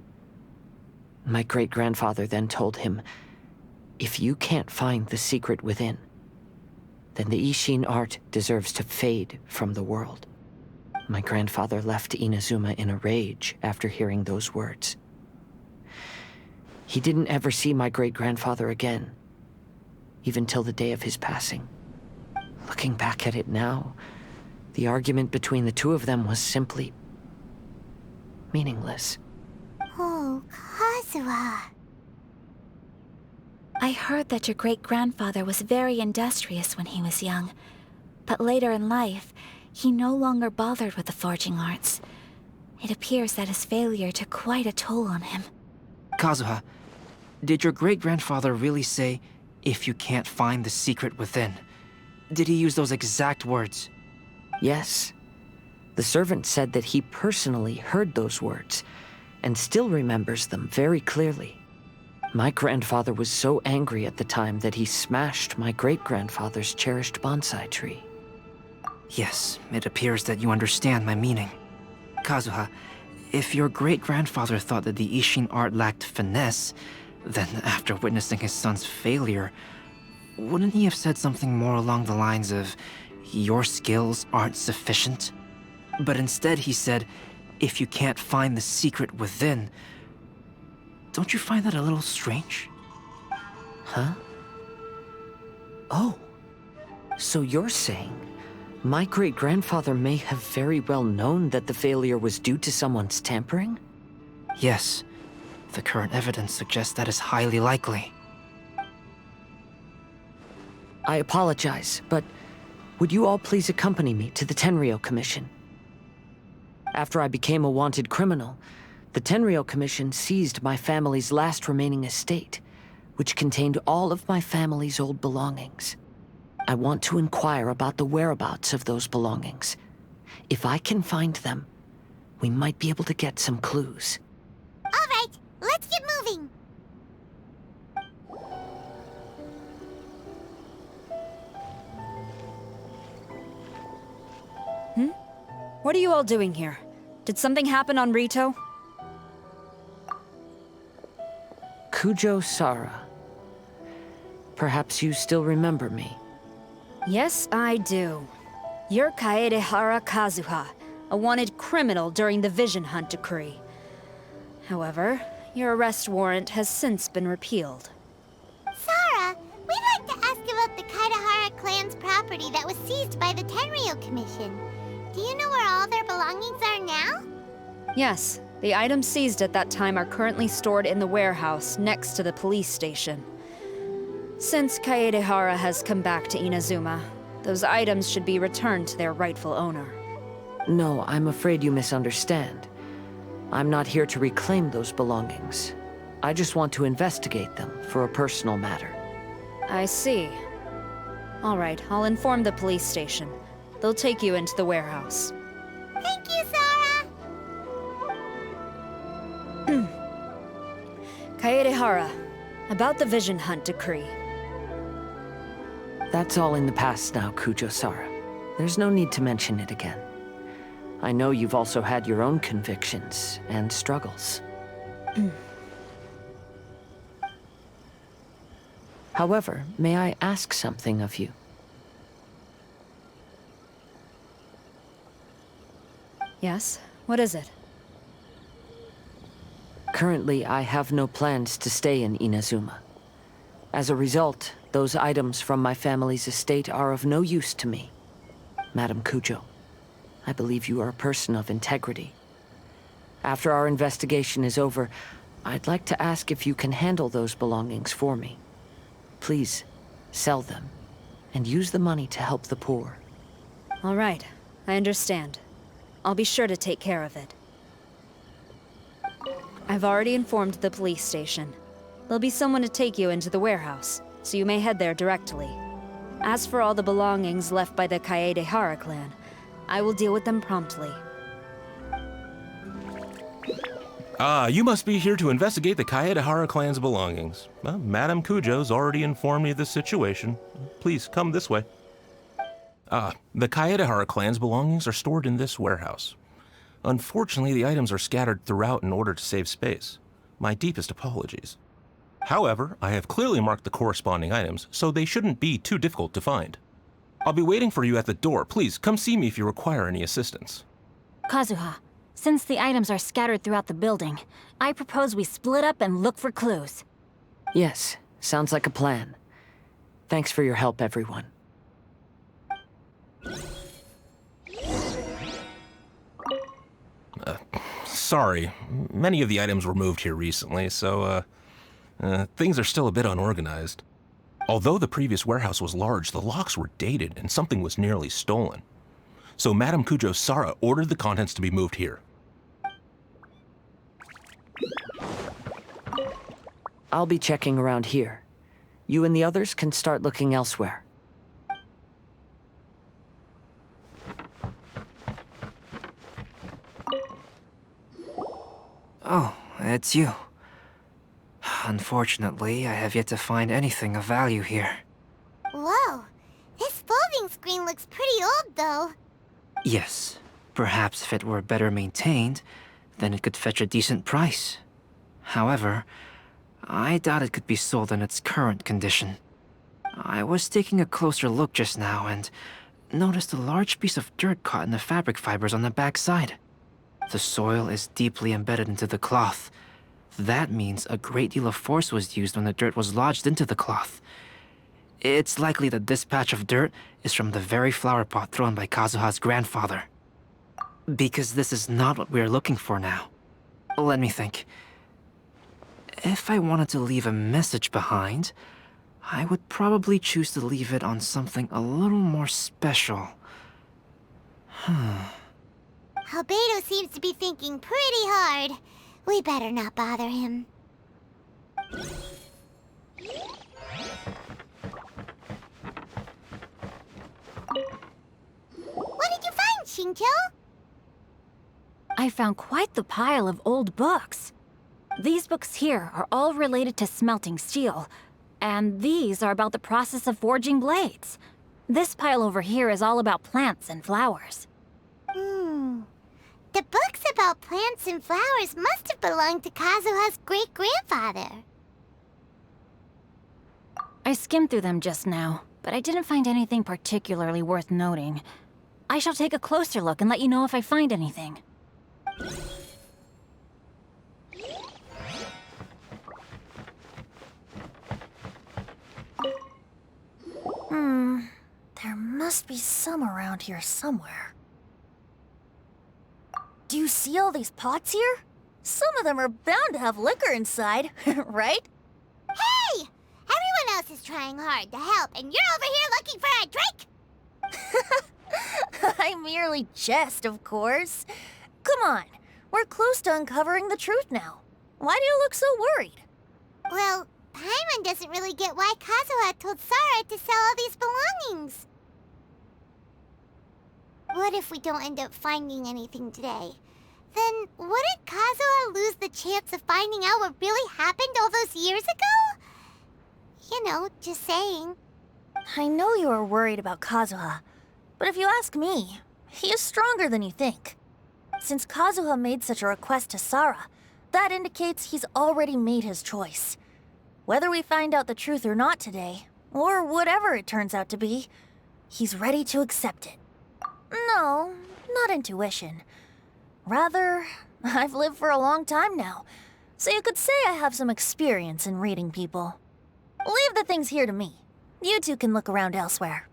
My great-grandfather then told him, "If you can't find the secret within, then the Ishin art deserves to fade from the world." My grandfather left Inazuma in a rage after hearing those words. He didn't ever see my great-grandfather again, even till the day of his passing. Looking back at it now, the argument between the two of them was simply meaningless. Oh, Kazuha. I heard that your great-grandfather was very industrious when he was young, But later in life, he no longer bothered with the forging arts. It appears that his failure took quite a toll on him. Kazuha, did your great-grandfather really say, "If you can't find the secret within"? Did he use those exact words? Yes. The servant said that he personally heard those words, and still remembers them very clearly. My grandfather was so angry at the time that he smashed my great-grandfather's cherished bonsai tree. Yes, it appears that you understand my meaning. Kazuha, if your great-grandfather thought that the Ishin art lacked finesse, then after witnessing his son's failure, wouldn't he have said something more along the lines of, "Your skills aren't sufficient"? But instead he said, "If you can't find the secret within." Don't you find that a little strange? Huh? Oh. So you're saying my great-grandfather may have very well known that the failure was due to someone's tampering? Yes. The current evidence suggests that is highly likely. I apologize, but would you all please accompany me to the Tenryou Commission? After I became a wanted criminal, the Tenryou Commission seized my family's last remaining estate, which contained all of my family's old belongings. I want to inquire about the whereabouts of those belongings. If I can find them, we might be able to get some clues. All right, let's get moving. What are you all doing here? Did something happen on Rito? Kujo Sara. Perhaps you still remember me. Yes, I do. You're Kaedehara Kazuha, a wanted criminal during the Vision Hunt decree. However, your arrest warrant has since been repealed. Sara, we'd like to ask about the Kaedehara clan's property that was seized by the Tenryou Commission. Do you know where all their belongings are now? Yes, the items seized at that time are currently stored in the warehouse next to the police station. Since Kaedehara has come back to Inazuma, those items should be returned to their rightful owner. No, I'm afraid you misunderstand. I'm not here to reclaim those belongings. I just want to investigate them for a personal matter. I see. All right, I'll inform the police station. They'll take you into the warehouse. Thank you, Sara! Kaedehara, about the Vision Hunt decree. That's all in the past now, Kujo Sara. There's no need to mention it again. I know you've also had your own convictions and struggles. However, may I ask something of you? Yes? What is it? Currently, I have no plans to stay in Inazuma. As a result, those items from my family's estate are of no use to me. Madam Kujo, I believe you are a person of integrity. After our investigation is over, I'd like to ask if you can handle those belongings for me. Please, sell them, and use the money to help the poor. All right, I understand. I'll be sure to take care of it. I've already informed the police station. There'll be someone to take you into the warehouse, so you may head there directly. As for all the belongings left by the Kaedehara clan, I will deal with them promptly. You must be here to investigate the Kaedehara clan's belongings. Well, Madame Kujo's already informed me of the situation. Please, come this way. The Kaedehara clan's belongings are stored in this warehouse. Unfortunately, the items are scattered throughout in order to save space. My deepest apologies. However, I have clearly marked the corresponding items, so they shouldn't be too difficult to find. I'll be waiting for you at the door. Please, come see me if you require any assistance. Kazuha, since the items are scattered throughout the building, I propose we split up and look for clues. Yes, sounds like a plan. Thanks for your help, everyone. Sorry. Many of the items were moved here recently, so, things are still a bit unorganized. Although the previous warehouse was large, the locks were dated and something was nearly stolen. So Madame Kujo Sara ordered the contents to be moved here. I'll be checking around here. You and the others can start looking elsewhere. Oh, it's you. Unfortunately, I have yet to find anything of value here. Whoa, this folding screen looks pretty old, though. Yes, perhaps if it were better maintained, then it could fetch a decent price. However, I doubt it could be sold in its current condition. I was taking a closer look just now and noticed a large piece of dirt caught in the fabric fibers on the back side. The soil is deeply embedded into the cloth. That means a great deal of force was used when the dirt was lodged into the cloth. It's likely that this patch of dirt is from the very flower pot thrown by Kazuha's grandfather. Because this is not what we are looking for now. Let me think. If I wanted to leave a message behind, I would probably choose to leave it on something a little more special. Albedo seems to be thinking pretty hard. We better not bother him. What did you find, Xingqiu? I found quite the pile of old books. These books here are all related to smelting steel, and these are about the process of forging blades. This pile over here is all about plants and flowers. The books about plants and flowers must have belonged to Kazuha's great-grandfather. I skimmed through them just now, but I didn't find anything particularly worth noting. I shall take a closer look and let you know if I find anything. There must be some around here somewhere. Do you see all these pots here? Some of them are bound to have liquor inside, right? Hey! Everyone else is trying hard to help, and you're over here looking for a drink? I merely jest, of course. Come on, we're close to uncovering the truth now. Why do you look so worried? Well, Paimon doesn't really get why Kazuha told Sara to sell all these belongings. What if we don't end up finding anything today? Then wouldn't Kazuha lose the chance of finding out what really happened all those years ago? You know, just saying. I know you are worried about Kazuha, but if you ask me, he is stronger than you think. Since Kazuha made such a request to Sara, that indicates he's already made his choice. Whether we find out the truth or not today, or whatever it turns out to be, he's ready to accept it. No, not intuition. Rather, I've lived for a long time now, so you could say I have some experience in reading people. Leave the things here to me. You two can look around elsewhere.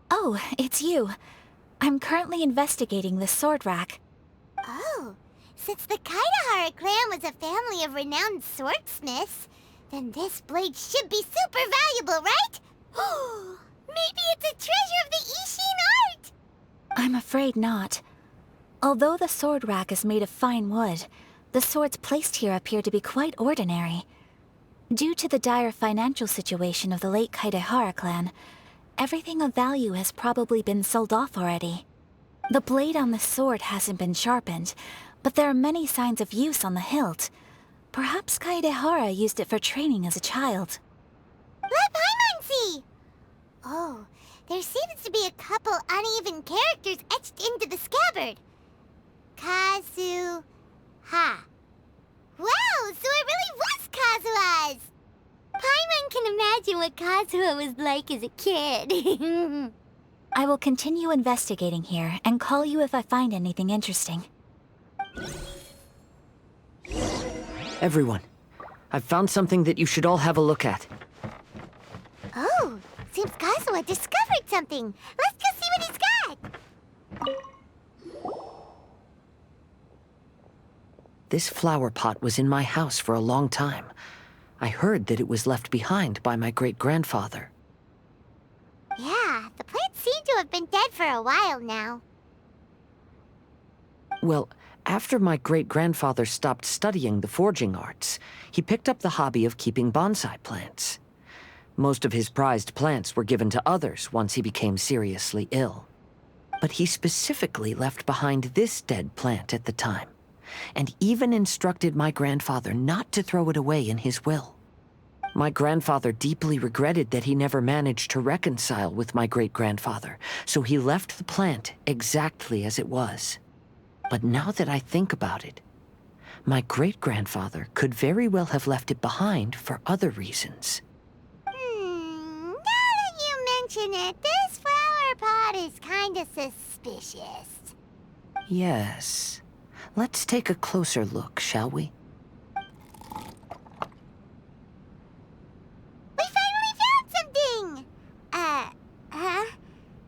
Oh, it's you. I'm currently investigating the sword rack. Oh, since the Kaidahara clan was a family of renowned swordsmiths, then this blade should be super valuable, right? Maybe it's a treasure of the Ishin art! I'm afraid not. Although the sword rack is made of fine wood, the swords placed here appear to be quite ordinary. Due to the dire financial situation of the late Kaidahara clan, everything of value has probably been sold off already. The blade on the sword hasn't been sharpened, but there are many signs of use on the hilt. Perhaps Kaidahara used it for training as a child. Let Paimon see! Oh, there seems to be a couple uneven characters etched into the scabbard. Kazuha. Wow, so it really was Kazuha's! Paimon can imagine what Kazuha was like as a kid. I will continue investigating here and call you if I find anything interesting. Everyone, I've found something that you should all have a look at. Oh, seems Kazuha discovered something. Let's go see what he's This flower pot was in my house for a long time. I heard that it was left behind by my great-grandfather. Yeah, the plants seem to have been dead for a while now. Well, after my great-grandfather stopped studying the forging arts, he picked up the hobby of keeping bonsai plants. Most of his prized plants were given to others once he became seriously ill. But he specifically left behind this dead plant at the time, and even instructed my grandfather not to throw it away in his will. My grandfather deeply regretted that he never managed to reconcile with my great-grandfather, so he left the plant exactly as it was. But now that I think about it, my great-grandfather could very well have left it behind for other reasons. Now that you mention it, this flower pot is kinda suspicious. Yes. Let's take a closer look, shall we? We finally found something!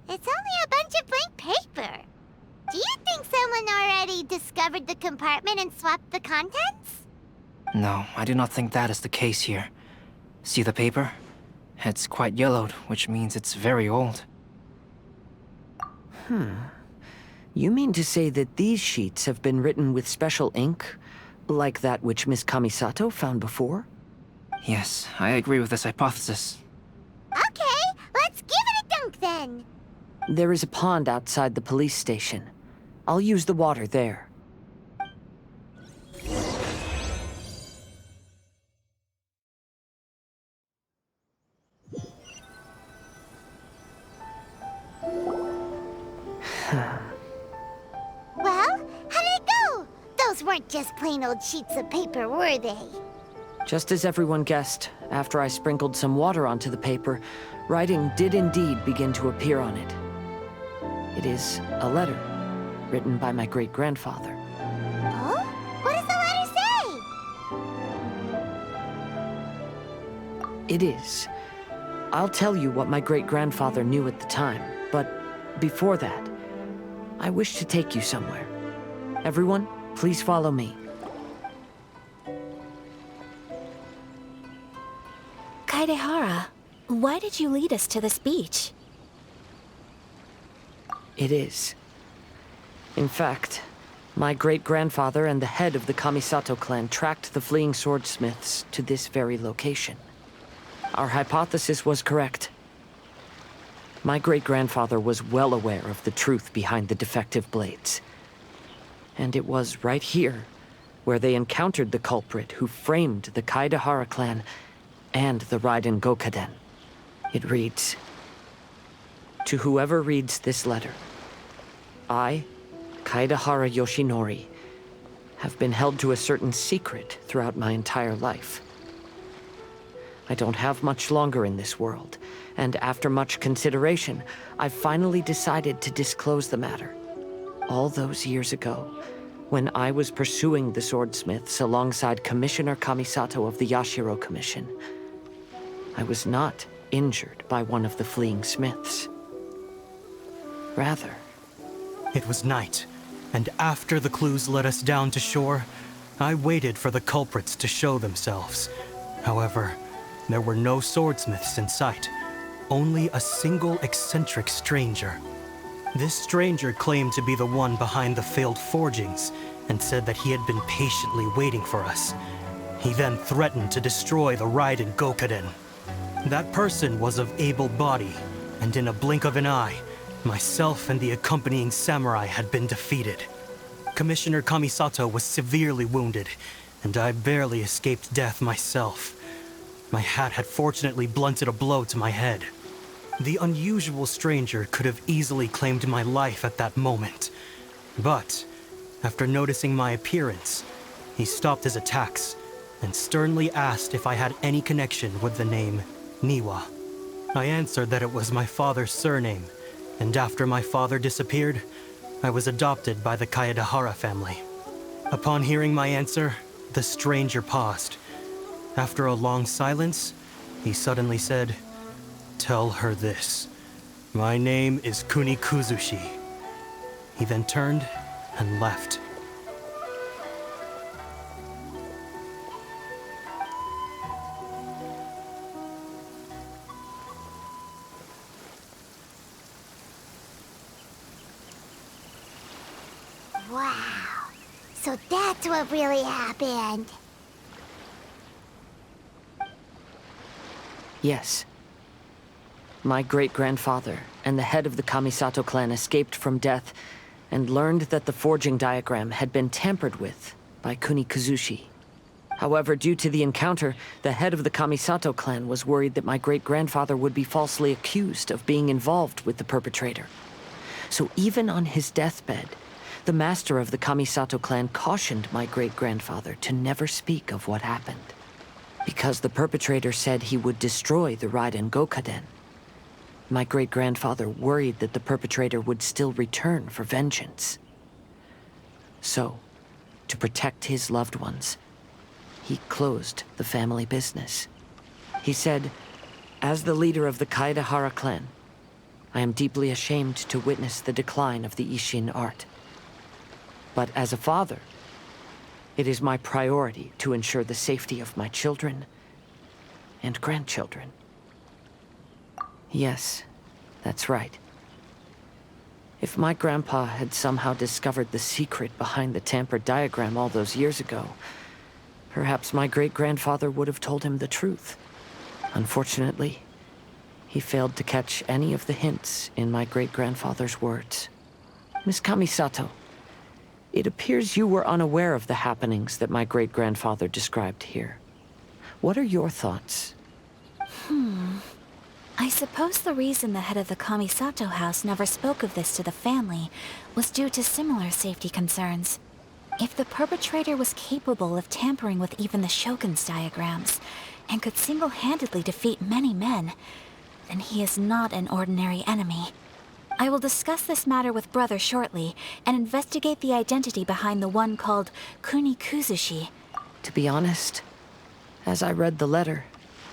It's only a bunch of blank paper. Do you think someone already discovered the compartment and swapped the contents? No, I do not think that is the case here. See the paper? It's quite yellowed, which means it's very old. You mean to say that these sheets have been written with special ink, like that which Miss Kamisato found before? Yes, I agree with this hypothesis. Okay, let's give it a dunk then. There is a pond outside the police station. I'll use the water there. Well, how did it go? Those weren't just plain old sheets of paper, were they? Just as everyone guessed, after I sprinkled some water onto the paper, writing did indeed begin to appear on it. It is a letter, written by my great-grandfather. Oh? What does the letter say? It is. I'll tell you what my great-grandfather knew at the time, but before that, I wish to take you somewhere. Everyone, please follow me. Kaedehara, why did you lead us to this beach? It is. In fact, my great-grandfather and the head of the Kamisato clan tracked the fleeing swordsmiths to this very location. Our hypothesis was correct. My great-grandfather was well aware of the truth behind the defective blades. And it was right here where they encountered the culprit who framed the Kaedehara clan and the Raiden Gokaden. It reads, "To whoever reads this letter, I, Kaedehara Yoshinori, have been held to a certain secret throughout my entire life. I don't have much longer in this world, and after much consideration, I finally decided to disclose the matter. All those years ago, when I was pursuing the swordsmiths alongside Commissioner Kamisato of the Yashiro Commission, I was not injured by one of the fleeing smiths. Rather, it was night, and after the clues led us down to shore, I waited for the culprits to show themselves. However, there were no swordsmiths in sight, only a single eccentric stranger. This stranger claimed to be the one behind the failed forgings, and said that he had been patiently waiting for us. He then threatened to destroy the Raiden Gokaden. That person was of able body, and in a blink of an eye, myself and the accompanying samurai had been defeated. Commissioner Kamisato was severely wounded, and I barely escaped death myself. My hat had fortunately blunted a blow to my head. The unusual stranger could have easily claimed my life at that moment. But, after noticing my appearance, he stopped his attacks and sternly asked if I had any connection with the name Niwa. I answered that it was my father's surname, and after my father disappeared, I was adopted by the Kaedehara family. Upon hearing my answer, the stranger paused. After a long silence, he suddenly said, "Tell her this. My name is Kuni Kuzushi." He then turned and left. Wow. So that's what really happened. Yes. My great-grandfather and the head of the Kamisato clan escaped from death and learned that the forging diagram had been tampered with by Kunikuzushi. However, due to the encounter, the head of the Kamisato clan was worried that my great-grandfather would be falsely accused of being involved with the perpetrator. So even on his deathbed, the master of the Kamisato clan cautioned my great-grandfather to never speak of what happened, because the perpetrator said he would destroy the Raiden Gokaden. My great-grandfather worried that the perpetrator would still return for vengeance. So, to protect his loved ones, he closed the family business. He said, "As the leader of the Kaedehara clan, I am deeply ashamed to witness the decline of the Isshin art. But as a father, it is my priority to ensure the safety of my children and grandchildren." Yes, that's right. If my grandpa had somehow discovered the secret behind the tampered diagram all those years ago, perhaps my great-grandfather would have told him the truth. Unfortunately, he failed to catch any of the hints in my great-grandfather's words. Miss Kamisato, it appears you were unaware of the happenings that my great-grandfather described here. What are your thoughts? I suppose the reason the head of the Kamisato house never spoke of this to the family was due to similar safety concerns. If the perpetrator was capable of tampering with even the Shogun's diagrams, and could single-handedly defeat many men, then he is not an ordinary enemy. I will discuss this matter with Brother shortly, and investigate the identity behind the one called Kunikuzushi. To be honest, as I read the letter,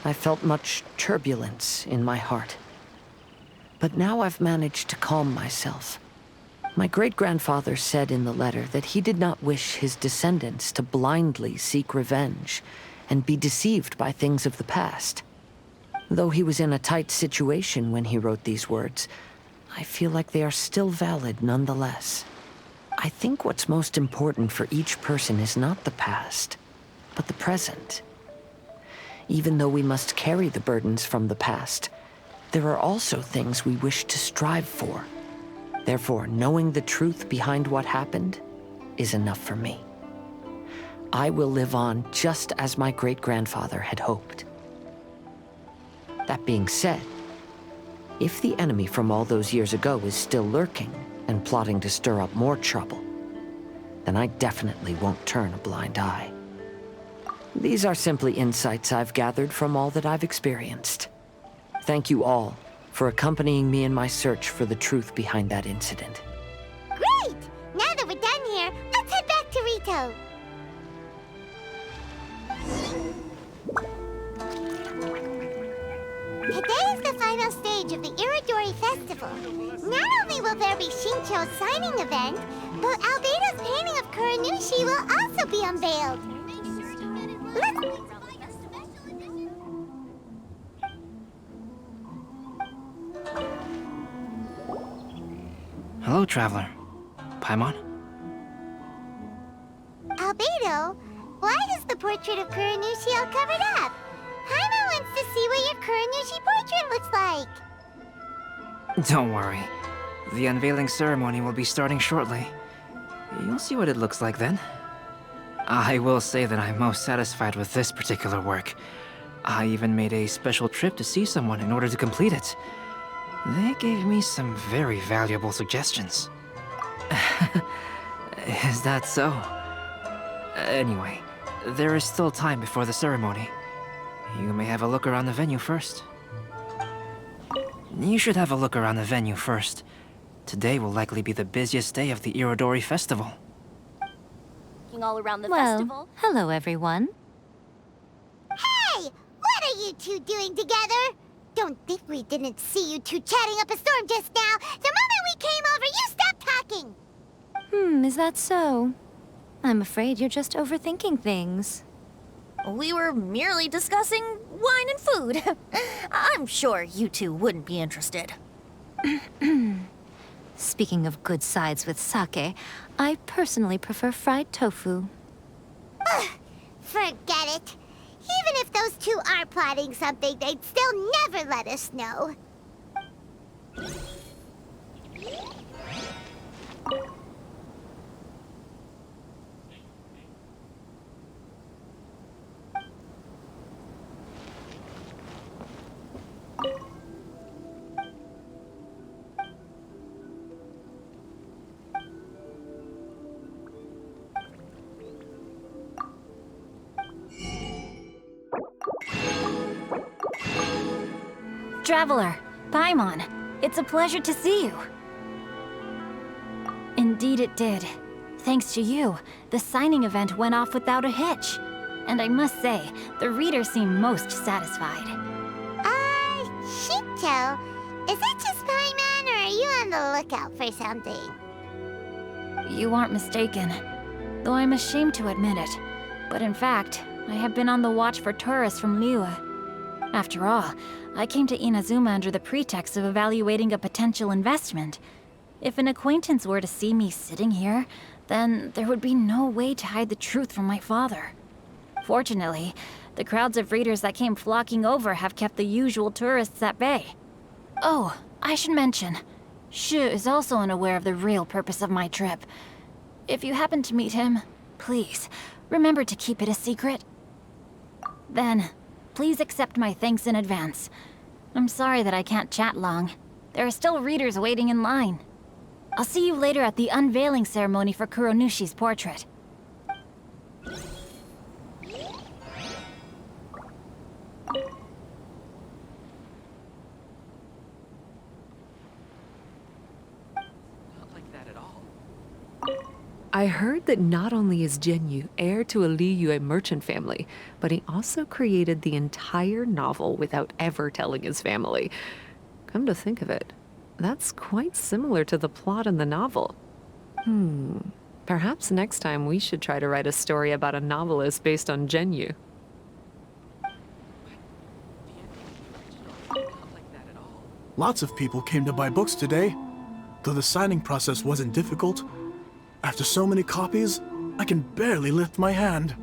I felt much turbulence in my heart. But now I've managed to calm myself. My great-grandfather said in the letter that he did not wish his descendants to blindly seek revenge and be deceived by things of the past. Though he was in a tight situation when he wrote these words, I feel like they are still valid nonetheless. I think what's most important for each person is not the past, but the present. Even though we must carry the burdens from the past, there are also things we wish to strive for. Therefore, knowing the truth behind what happened is enough for me. I will live on just as my great-grandfather had hoped. That being said, if the enemy from all those years ago is still lurking and plotting to stir up more trouble, then I definitely won't turn a blind eye. These are simply insights I've gathered from all that I've experienced. Thank you all for accompanying me in my search for the truth behind that incident. Great! Now that we're done here, let's head back to Rito. Today is the final stage of the Irodori Festival. Not only will there be Shincho's signing event, but Albedo's painting of Kuranushi will also be unveiled. Hello, traveler. Paimon? Albedo, why is the portrait of Kuranushi all covered up? Paimon wants to see what your Kuranushi portrait looks like. Don't worry. The unveiling ceremony will be starting shortly. You'll see what it looks like then. I will say that I'm most satisfied with this particular work. I even made a special trip to see someone in order to complete it. They gave me some very valuable suggestions. Is that so? Anyway, there is still time before the ceremony. You may have a look around the venue first. You should have a look around the venue first. Today will likely be the busiest day of the Irodori Festival. All around the Well, festival. hello everyone. Hey! What are you two doing together? Don't think we didn't see you two chatting up a storm just now. The moment we came over, you stopped talking. Is that so? I'm afraid you're just overthinking things. We were merely discussing wine and food. I'm sure you two wouldn't be interested. Speaking of good sides with sake, I personally prefer fried tofu. Ugh, forget it. Even if those two are plotting something, they'd still never let us know. Traveler, Paimon, it's a pleasure to see you. Indeed it did. Thanks to you, the signing event went off without a hitch. And I must say, the readers seem most satisfied. Shincho, is that just Paimon, or are you on the lookout for something? You aren't mistaken, though I'm ashamed to admit it. But in fact, I have been on the watch for tourists from Liyue. After all, I came to Inazuma under the pretext of evaluating a potential investment. If an acquaintance were to see me sitting here, then there would be no way to hide the truth from my father. Fortunately, the crowds of readers that came flocking over have kept the usual tourists at bay. Oh, I should mention, Hues is also unaware of the real purpose of my trip. If you happen to meet him, please, remember to keep it a secret. Then, please accept my thanks in advance. I'm sorry that I can't chat long. There are still readers waiting in line. I'll see you later at the unveiling ceremony for Kuronushi's portrait. I heard that not only is Genyu heir to a Liyue merchant family, but he also created the entire novel without ever telling his family. Come to think of it, that's quite similar to the plot in the novel. Perhaps next time we should try to write a story about a novelist based on Genyu. Lots of people came to buy books today. Though the signing process wasn't difficult, after so many copies, I can barely lift my hand.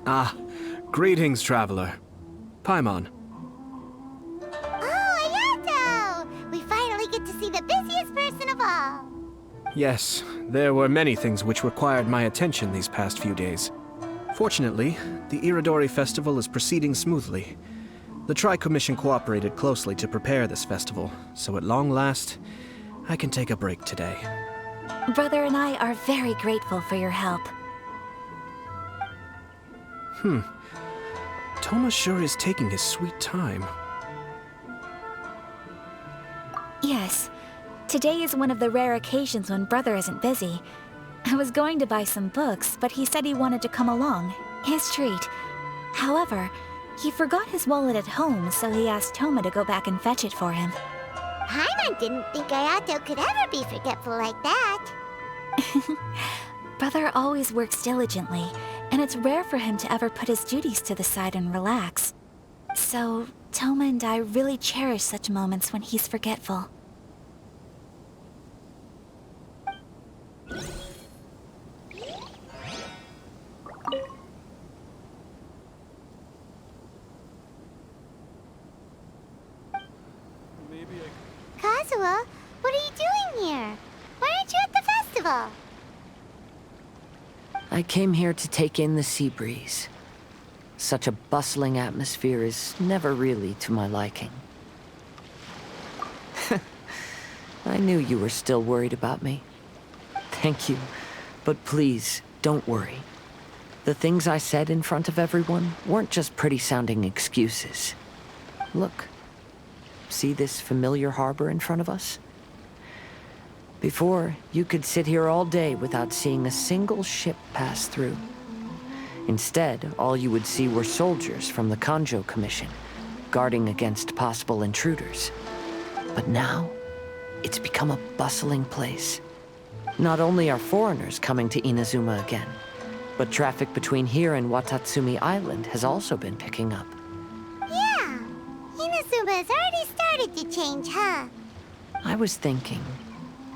Ah, greetings, traveler. Paimon. Oh, Ayato! We finally get to see the busiest person of all. Yes, there were many things which required my attention these past few days. Fortunately, the Irodori Festival is proceeding smoothly. The Tri-Commission cooperated closely to prepare this festival, so at long last, I can take a break today. Brother and I are very grateful for your help. Toma sure is taking his sweet time. Yes. Today is one of the rare occasions when Brother isn't busy. I was going to buy some books, but he said he wanted to come along. His treat. However, he forgot his wallet at home, so he asked Toma to go back and fetch it for him. Paimon didn't think Ayato could ever be forgetful like that. Brother always works diligently, and it's rare for him to ever put his duties to the side and relax. So, Toma and I really cherish such moments when he's forgetful. Kazuha, what are you doing here? Why aren't you at the festival? I came here to take in the sea breeze. Such a bustling atmosphere is never really to my liking. I knew you were still worried about me. Thank you, but please, don't worry. The things I said in front of everyone weren't just pretty-sounding excuses. Look. See this familiar harbor in front of us? Before, you could sit here all day without seeing a single ship pass through. Instead, all you would see were soldiers from the Kanjo Commission, guarding against possible intruders. But now, it's become a bustling place. Not only are foreigners coming to Inazuma again, but traffic between here and Watatsumi Island has also been picking up. Yeah, Inazuma has already started to change, huh? I was thinking,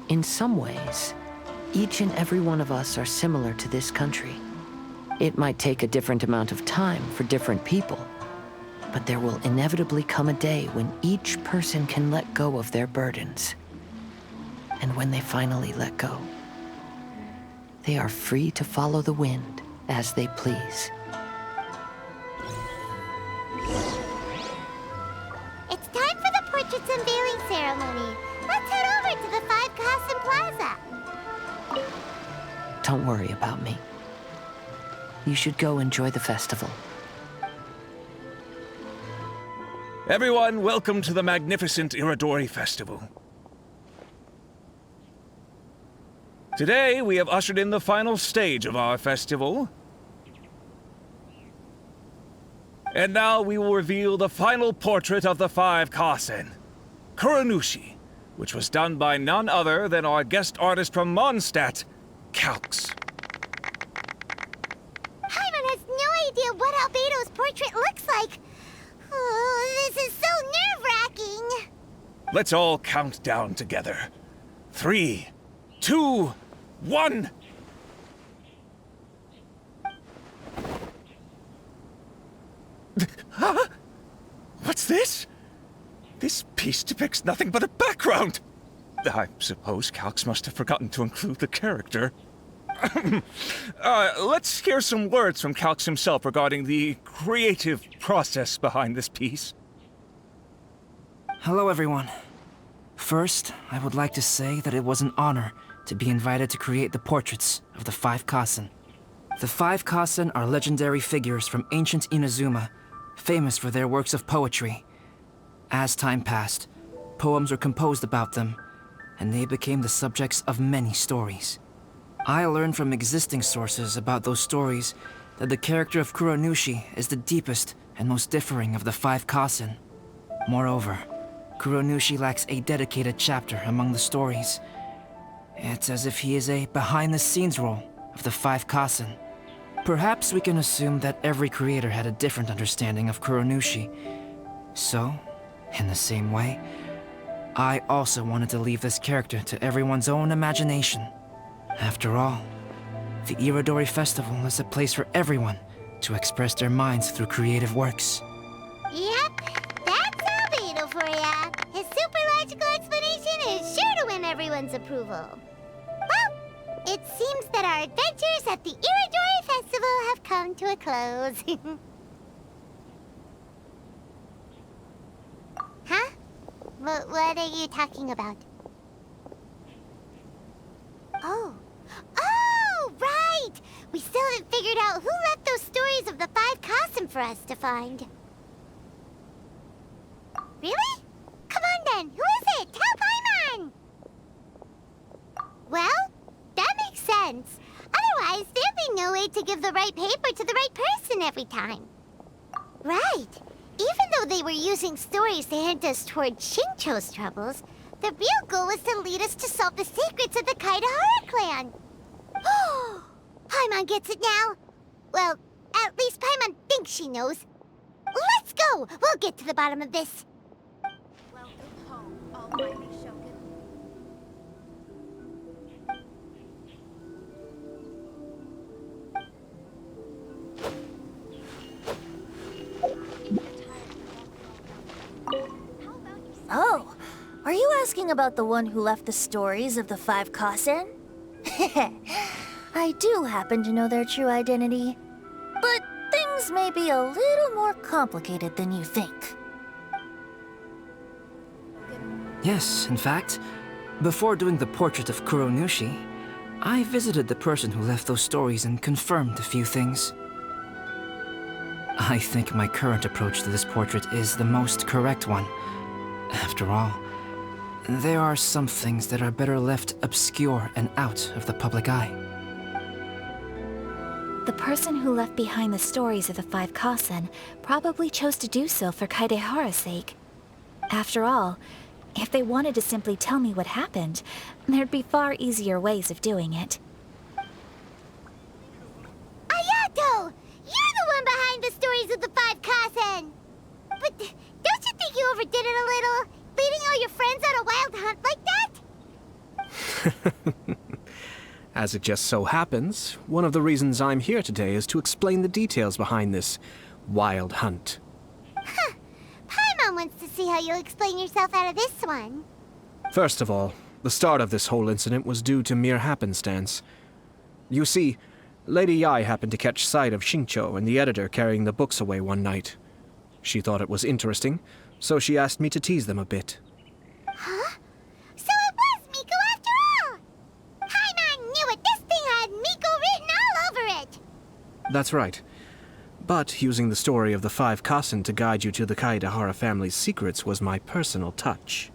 in some ways, each and every one of us are similar to this country. It might take a different amount of time for different people, but there will inevitably come a day when each person can let go of their burdens. And when they finally let go, they are free to follow the wind as they please. It's time for the portraits unveiling ceremony. Let's head over to the 5 Kasen Plaza. Don't worry about me. You should go enjoy the festival. Everyone, welcome to the magnificent Irodori Festival. Today, we have ushered in the final stage of our festival. And now we will reveal the final portrait of the 5 Kasen, Kuronushi, which was done by none other than our guest artist from Mondstadt, Calx. Paimon has no idea what Albedo's portrait looks like. Oh, this is so nerve-wracking. Let's all count down together. 3, 2, 1. Huh? What's this? This piece depicts nothing but a background. I suppose Calx must have forgotten to include the character. Let's hear some words from Calx himself regarding the creative process behind this piece. Hello, everyone. First, I would like to say that it was an honor to be invited to create the portraits of the 5 Kasen. The 5 Kasen are legendary figures from ancient Inazuma, famous for their works of poetry. As time passed, poems were composed about them, and they became the subjects of many stories. I learned from existing sources about those stories that the character of Kuronushi is the deepest and most differing of the 5 Kasen. Moreover, Kuronushi lacks a dedicated chapter among the stories. It's as if he is a behind-the-scenes role of the 5 Kasen. Perhaps we can assume that every creator had a different understanding of Kuronushi. So, in the same way, I also wanted to leave this character to everyone's own imagination. After all, the Irodori Festival is a place for everyone to express their minds through creative works. Yep, that's Albedo for ya. His super logical explanation is sure to win everyone's approval. Well, it seems that our adventures at the Irodori Festival have come to a close. Huh? What are you talking about? Oh, right! We still haven't figured out who left those stories of the 5 Kasen for us to find. Really? Come on then, who is it? Tell Paimon! Well, that makes sense. Otherwise, there'd be no way to give the right paper to the right person every time. Right. Even though they were using stories to hint us toward Shincho's troubles, the real goal was to lead us to solve the secrets of the Kaedehara clan. Oh, Paimon gets it now. Well, at least Paimon thinks she knows. Let's go! We'll get to the bottom of this. Welcome home, Almighty Shogun. Oh, are you asking about the one who left the stories of the 5 Kasen? I do happen to know their true identity, but things may be a little more complicated than you think. Yes, in fact, before doing the portrait of Kuronushi, I visited the person who left those stories and confirmed a few things. I think my current approach to this portrait is the most correct one. After all, there are some things that are better left obscure and out of the public eye. The person who left behind the stories of the 5 Kasen probably chose to do so for Kaedehara's sake. After all, if they wanted to simply tell me what happened, there'd be far easier ways of doing it. Ayato! You're the one behind the stories of the 5 Kasen! But don't you think you overdid it a little? Leading all your friends on a wild hunt like that? As it just so happens, one of the reasons I'm here today is to explain the details behind this wild hunt. Huh. Paimon wants to see how you'll explain yourself out of this one. First of all, the start of this whole incident was due to mere happenstance. You see, Lady Yai happened to catch sight of Xingqiu and the editor carrying the books away one night. She thought it was interesting, so she asked me to tease them a bit. Huh? So it was Miko after all! Paimon knew it! This thing had Miko written all over it! That's right. But using the story of the 5 Kasen to guide you to the Kaedehara family's secrets was my personal touch.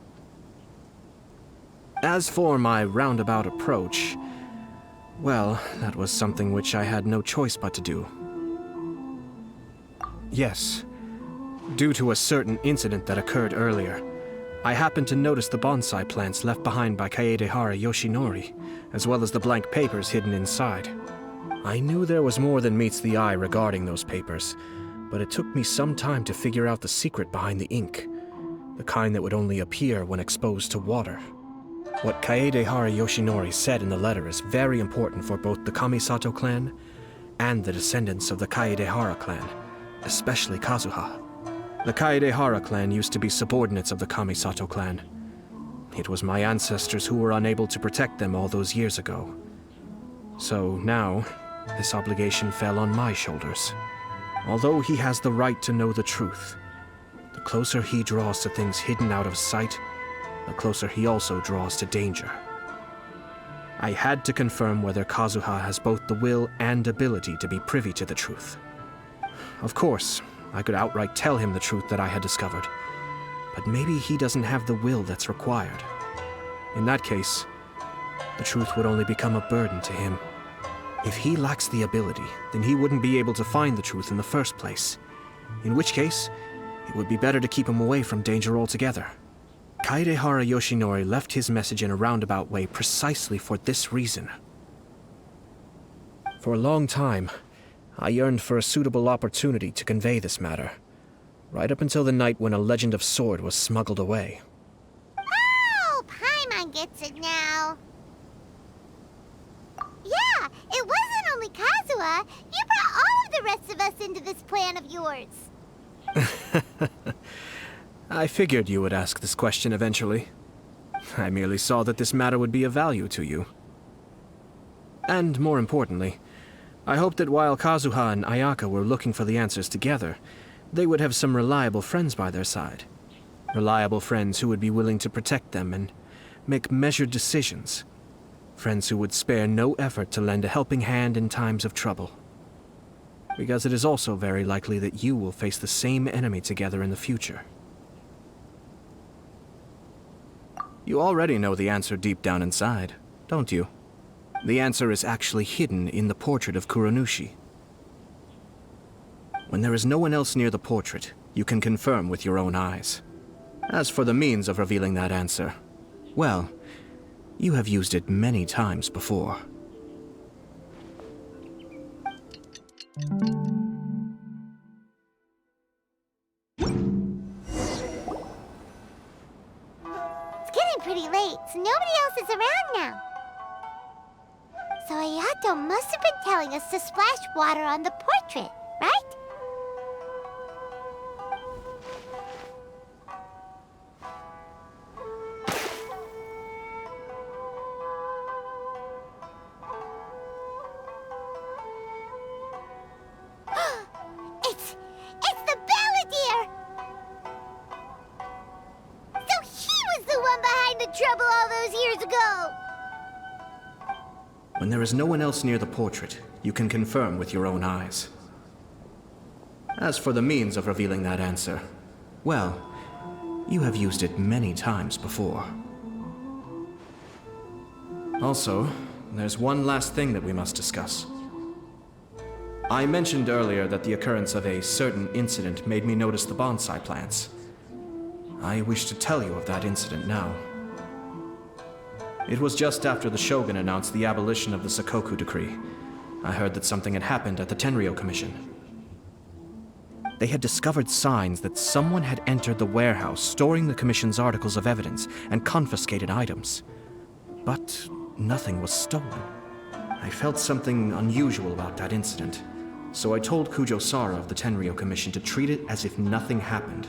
As for my roundabout approach, well, that was something which I had no choice but to do. Yes. Due to a certain incident that occurred earlier, I happened to notice the bonsai plants left behind by Kaedehara Yoshinori, as well as the blank papers hidden inside. I knew there was more than meets the eye regarding those papers, but it took me some time to figure out the secret behind the ink, the kind that would only appear when exposed to water. What Kaedehara Yoshinori said in the letter is very important for both the Kamisato clan and the descendants of the Kaedehara clan, especially Kazuha. The Kaedehara clan used to be subordinates of the Kamisato clan. It was my ancestors who were unable to protect them all those years ago. So now, this obligation fell on my shoulders. Although he has the right to know the truth, the closer he draws to things hidden out of sight, the closer he also draws to danger. I had to confirm whether Kazuha has both the will and ability to be privy to the truth. Of course, I could outright tell him the truth that I had discovered, but maybe he doesn't have the will that's required. In that case, the truth would only become a burden to him. If he lacks the ability, then he wouldn't be able to find the truth in the first place. In which case, it would be better to keep him away from danger altogether. Kaedehara Yoshinori left his message in a roundabout way precisely for this reason. For a long time, I yearned for a suitable opportunity to convey this matter, right up until the night when a legend of sword was smuggled away. Oh, Paimon gets it now. Yeah, it wasn't only Kazuha. You brought all of the rest of us into this plan of yours. I figured you would ask this question eventually. I merely saw that this matter would be of value to you. And more importantly, I hoped that while Kazuha and Ayaka were looking for the answers together, they would have some reliable friends by their side. Reliable friends who would be willing to protect them and make measured decisions. Friends who would spare no effort to lend a helping hand in times of trouble. Because it is also very likely that you will face the same enemy together in the future. You already know the answer deep down inside, don't you? The answer is actually hidden in the portrait of Kuronushi. When there is no one else near the portrait, you can confirm with your own eyes. As for the means of revealing that answer, well, you have used it many times before. It's getting pretty late, so nobody else is around now. So Ayato must have been telling us to splash water on the portrait, right? It's the Balladeer! So he was the one behind the trouble all those years ago! When there is no one else near the portrait, you can confirm with your own eyes. As for the means of revealing that answer, well, you have used it many times before. Also, there's one last thing that we must discuss. I mentioned earlier that the occurrence of a certain incident made me notice the bonsai plants. I wish to tell you of that incident now. It was just after the Shogun announced the abolition of the Sakoku decree. I heard that something had happened at the Tenryou Commission. They had discovered signs that someone had entered the warehouse storing the Commission's articles of evidence and confiscated items. But nothing was stolen. I felt something unusual about that incident, so I told Kujo-Sara of the Tenryou Commission to treat it as if nothing happened.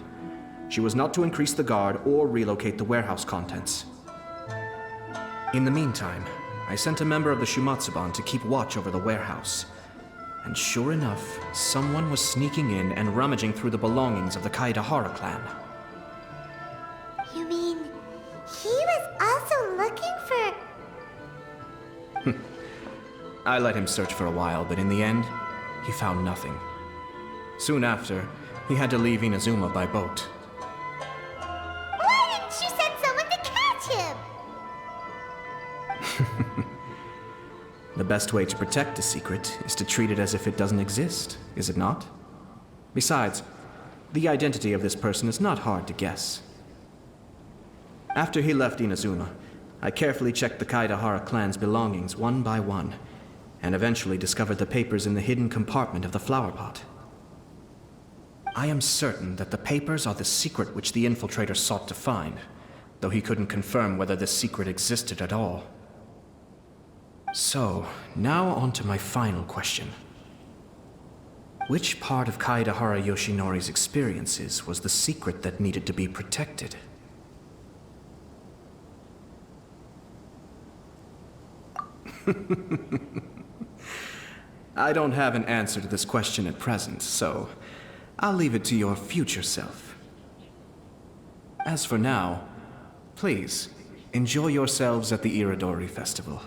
She was not to increase the guard or relocate the warehouse contents. In the meantime, I sent a member of the Shumatsuban to keep watch over the warehouse. And sure enough, someone was sneaking in and rummaging through the belongings of the Kaedahara clan. You mean he was also looking for... I let him search for a while, but in the end, he found nothing. Soon after, he had to leave Inazuma by boat. Why didn't you send someone to catch him? The best way to protect a secret is to treat it as if it doesn't exist, is it not? Besides, the identity of this person is not hard to guess. After he left Inazuma, I carefully checked the Kaedahara clan's belongings one by one, and eventually discovered the papers in the hidden compartment of the flower pot. I am certain that the papers are the secret which the infiltrator sought to find, though he couldn't confirm whether this secret existed at all. So, now on to my final question. Which part of Kaedahara Yoshinori's experiences was the secret that needed to be protected? I don't have an answer to this question at present, so I'll leave it to your future self. As for now, please, enjoy yourselves at the Irodori Festival.